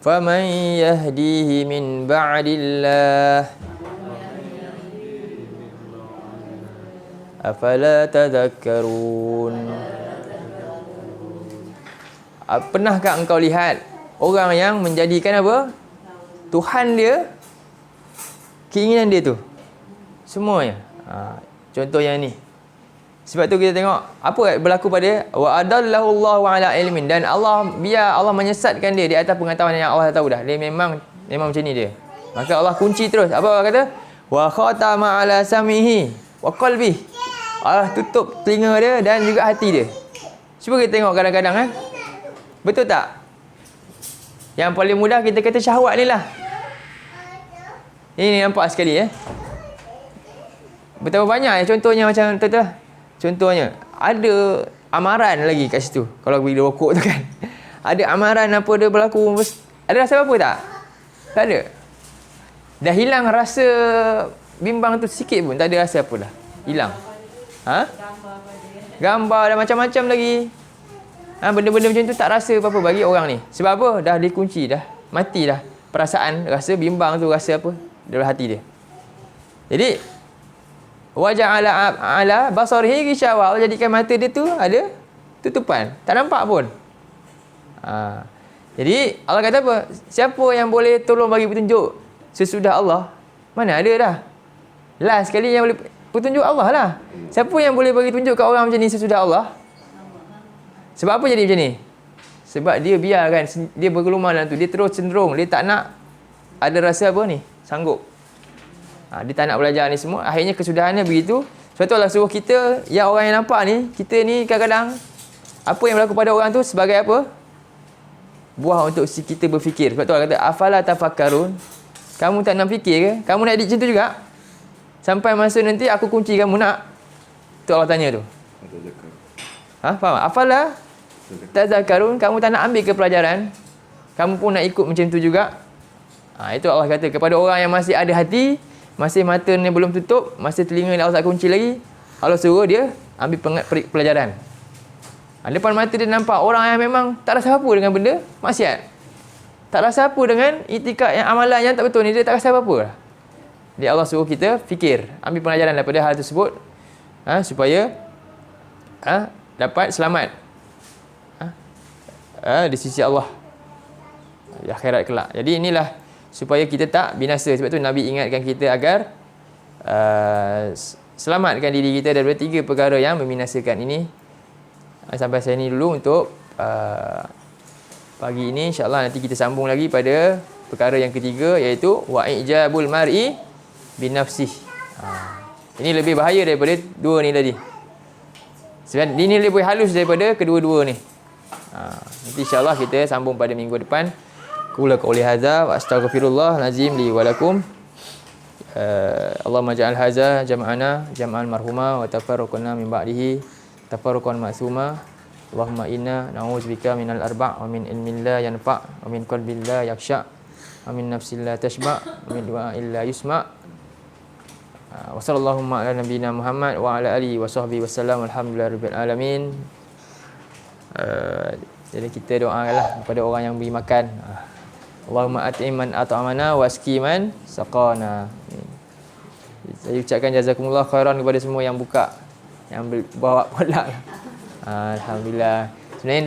فَمَنْ يَهْدِيهِ مِنْ بَعْدِ اللَّهِ أَفَلَا تَذَكَّرُونَ. Pernahkah engkau lihat orang yang menjadikan apa? Tuhan dia, keinginan dia tu. Semuanya. Contoh yang ni. Sebab tu kita tengok apa berlaku pada wa adallahu Allahu ala ilmin, dan Allah biar Allah menyesatkan dia di atas pengetahuan yang Allah tahu dah. Dia memang macam ni dia. Maka Allah kunci terus. Apa Allah kata? Wa khatama ala samihi wa qalbi. Allah tutup telinga dia dan juga hati dia. Cuba kita tengok kadang-kadang betul tak? Yang paling mudah kita kata syahwat ni lah. Ini nampak sekali Betapa banyak contohnya macam tu lah. Contohnya, ada amaran lagi kat situ. Kalau pergi rokok tu kan. Ada amaran apa dia berlaku. Ada rasa apa tak? Tak ada. Dah hilang rasa bimbang tu sikit pun. Tak ada rasa apa dah. Hilang. Gambar dan macam-macam lagi. Benda-benda macam tu tak rasa apa-apa bagi orang ni. Sebab apa? Dah dikunci dah. Mati dah. Perasaan, rasa bimbang tu, rasa apa dalam hati dia. Jadi wajah ala basarihi ghishawah. Allah jadikan mata dia tu ada tutupan, tak nampak pun. Jadi Allah kata apa? Siapa yang boleh tolong bagi petunjuk sesudah Allah? Mana ada dah. Last sekali yang boleh petunjuk Allah lah. Siapa yang boleh bagi tunjuk kat orang macam ni sesudah Allah? Sebab apa jadi macam ni? Sebab dia biarkan dia bergelumah dalam tu. Dia terus cenderung, dia tak nak ada rasa apa ni? Sanggup. Dia tak nak belajar ni semua. Akhirnya kesudahannya begitu. Sebab tu Allah suruh kita, yang orang yang nampak ni, kita ni kadang-kadang apa yang berlaku pada orang tu sebagai apa? Buah untuk si kita berfikir. Sebab tu Allah kata afala tafakkarun. Kamu tak nak fikir ke? Kamu nak jadi macam tu juga? Sampai masa nanti aku kunci kamu nak. Tu Allah tanya tu. Faham? Afala tazakkarun. Kamu tak nak ambil ke pelajaran? Kamu pun nak ikut macam tu juga? Itu Allah kata kepada orang yang masih ada hati, masih mata ni belum tutup, masih telinga ni Allah tak kunci lagi, Allah suruh dia ambil pelajaran. Depan mata dia nampak orang yang memang tak rasa apa dengan benda maksiat. Tak rasa apa dengan itikad yang amalan yang tak betul ni, dia tak rasa apa-apa lah. Dia Allah suruh kita fikir, ambil pelajaran daripada hal tersebut, supaya dapat selamat di sisi Allah di akhirat kelak. Jadi inilah supaya kita tak binasa. Sebab tu Nabi ingatkan kita agar selamatkan diri kita daripada 3 perkara yang membinasakan ini. Sampai sini dulu untuk pagi ini. InsyaAllah nanti kita sambung lagi pada perkara yang ketiga, iaitu wa'ijabul mar'i binafsih. Ini lebih bahaya daripada 2 ni tadi. Sebab ini lebih halus daripada kedua-dua ni. Nanti insyaAllah kita sambung pada minggu depan. Qul qouli hadza wa astaghfirullah lazim li wa lakum. Allahumma ja'al hadza jam'ana jam'an marhuma wa tafarraqna min ba'dihi tafarruqan ma'suma. Allahumma inna na'udzubika minal arba' wa min ilmin la yanfa' wa min qalbin la yakhsha' wa min nafsin la tashba' wa min du'a'in la yusma'. Wa sallallahu ala nabiyyina Muhammad wa ala alihi wa sahbihi wasallam. Alhamdulillahirabbil alamin. Jadi kita doakanlah kepada orang yang beri makan. Allahumma at'iman at'amana wasqi man saqana. Saya ucapkan jazakumullah khairan kepada semua yang buka, yang bawa produk. Alhamdulillah. Sebenarnya